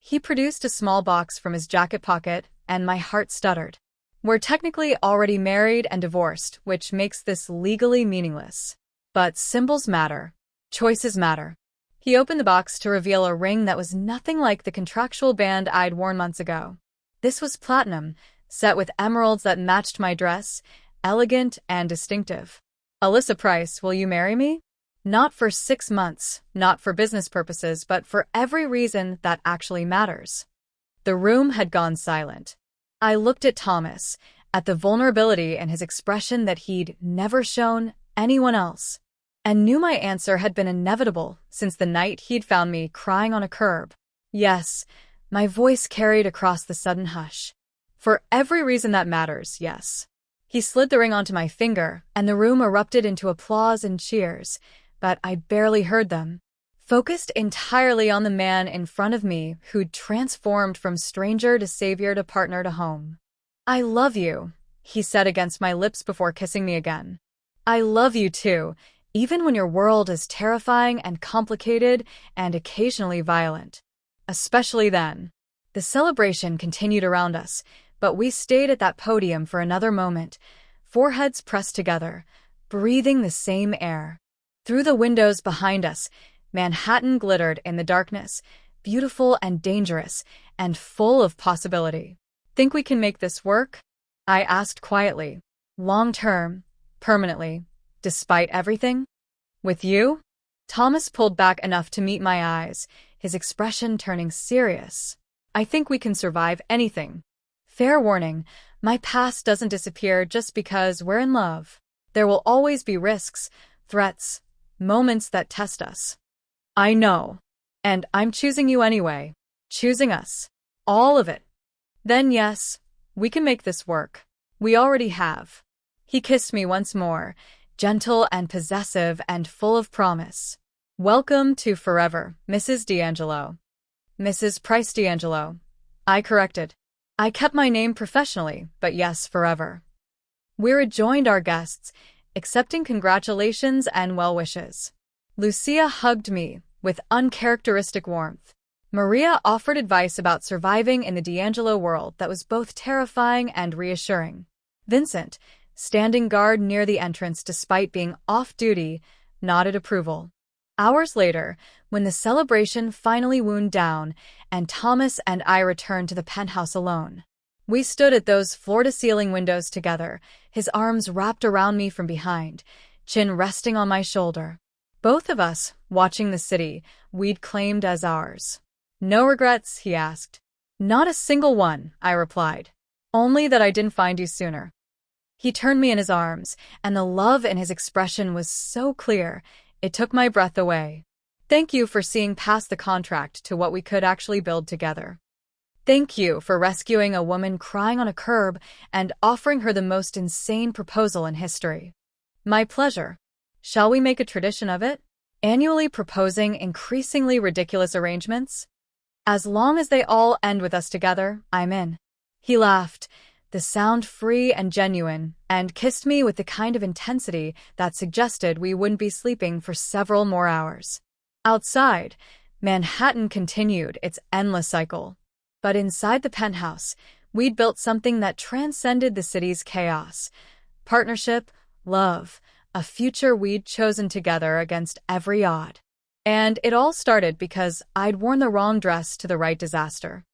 [SPEAKER 1] He produced a small box from his jacket pocket, and my heart stuttered. We're technically already married and divorced, which makes this legally meaningless. But symbols matter. Choices matter. He opened the box to reveal a ring that was nothing like the contractual band I'd worn months ago. This was platinum, set with emeralds that matched my dress, elegant and distinctive. Alyssa Price, will you marry me? Not for 6 months, not for business purposes, but for every reason that actually matters. The room had gone silent. I looked at Thomas, at the vulnerability in his expression that he'd never shown anyone else, and knew my answer had been inevitable since the night he'd found me crying on a curb. Yes, my voice carried across the sudden hush. For every reason that matters, yes. He slid the ring onto my finger, and the room erupted into applause and cheers, but I barely heard them. Focused entirely on the man in front of me who'd transformed from stranger to savior to partner to home. I love you, he said against my lips before kissing me again. I love you too, even when your world is terrifying and complicated and occasionally violent. Especially then. The celebration continued around us, but we stayed at that podium for another moment, foreheads pressed together, breathing the same air. Through the windows behind us, Manhattan glittered in the darkness, beautiful and dangerous, and full of possibility. Think we can make this work? I asked quietly. Long-term, permanently, despite everything? With you? Thomas pulled back enough to meet my eyes, his expression turning serious. I think we can survive anything. Fair warning, my past doesn't disappear just because we're in love. There will always be risks, threats, moments that test us. I know. And I'm choosing you anyway. Choosing us. All of it. Then yes, we can make this work. We already have. He kissed me once more, gentle and possessive and full of promise. Welcome to forever, Mrs. D'Angelo. Mrs. Price D'Angelo. I corrected. I kept my name professionally, but yes, forever. We rejoined our guests, accepting congratulations and well wishes. Lucia hugged me with uncharacteristic warmth. Maria offered advice about surviving in the D'Angelo world that was both terrifying and reassuring. Vincent, standing guard near the entrance despite being off-duty, nodded approval. Hours later, when the celebration finally wound down and Thomas and I returned to the penthouse alone, we stood at those floor-to-ceiling windows together, his arms wrapped around me from behind, chin resting on my shoulder. Both of us, watching the city we'd claimed as ours. No regrets, he asked. Not a single one, I replied. Only that I didn't find you sooner. He turned me in his arms, and the love in his expression was so clear, it took my breath away. Thank you for seeing past the contract to what we could actually build together. Thank you for rescuing a woman crying on a curb and offering her the most insane proposal in history. My pleasure. Shall we make a tradition of it? Annually proposing increasingly ridiculous arrangements? As long as they all end with us together, I'm in. He laughed, the sound free and genuine, and kissed me with the kind of intensity that suggested we wouldn't be sleeping for several more hours. Outside, Manhattan continued its endless cycle. But inside the penthouse, we'd built something that transcended the city's chaos. Partnership, love, a future we'd chosen together against every odd. And it all started because I'd worn the wrong dress to the right disaster.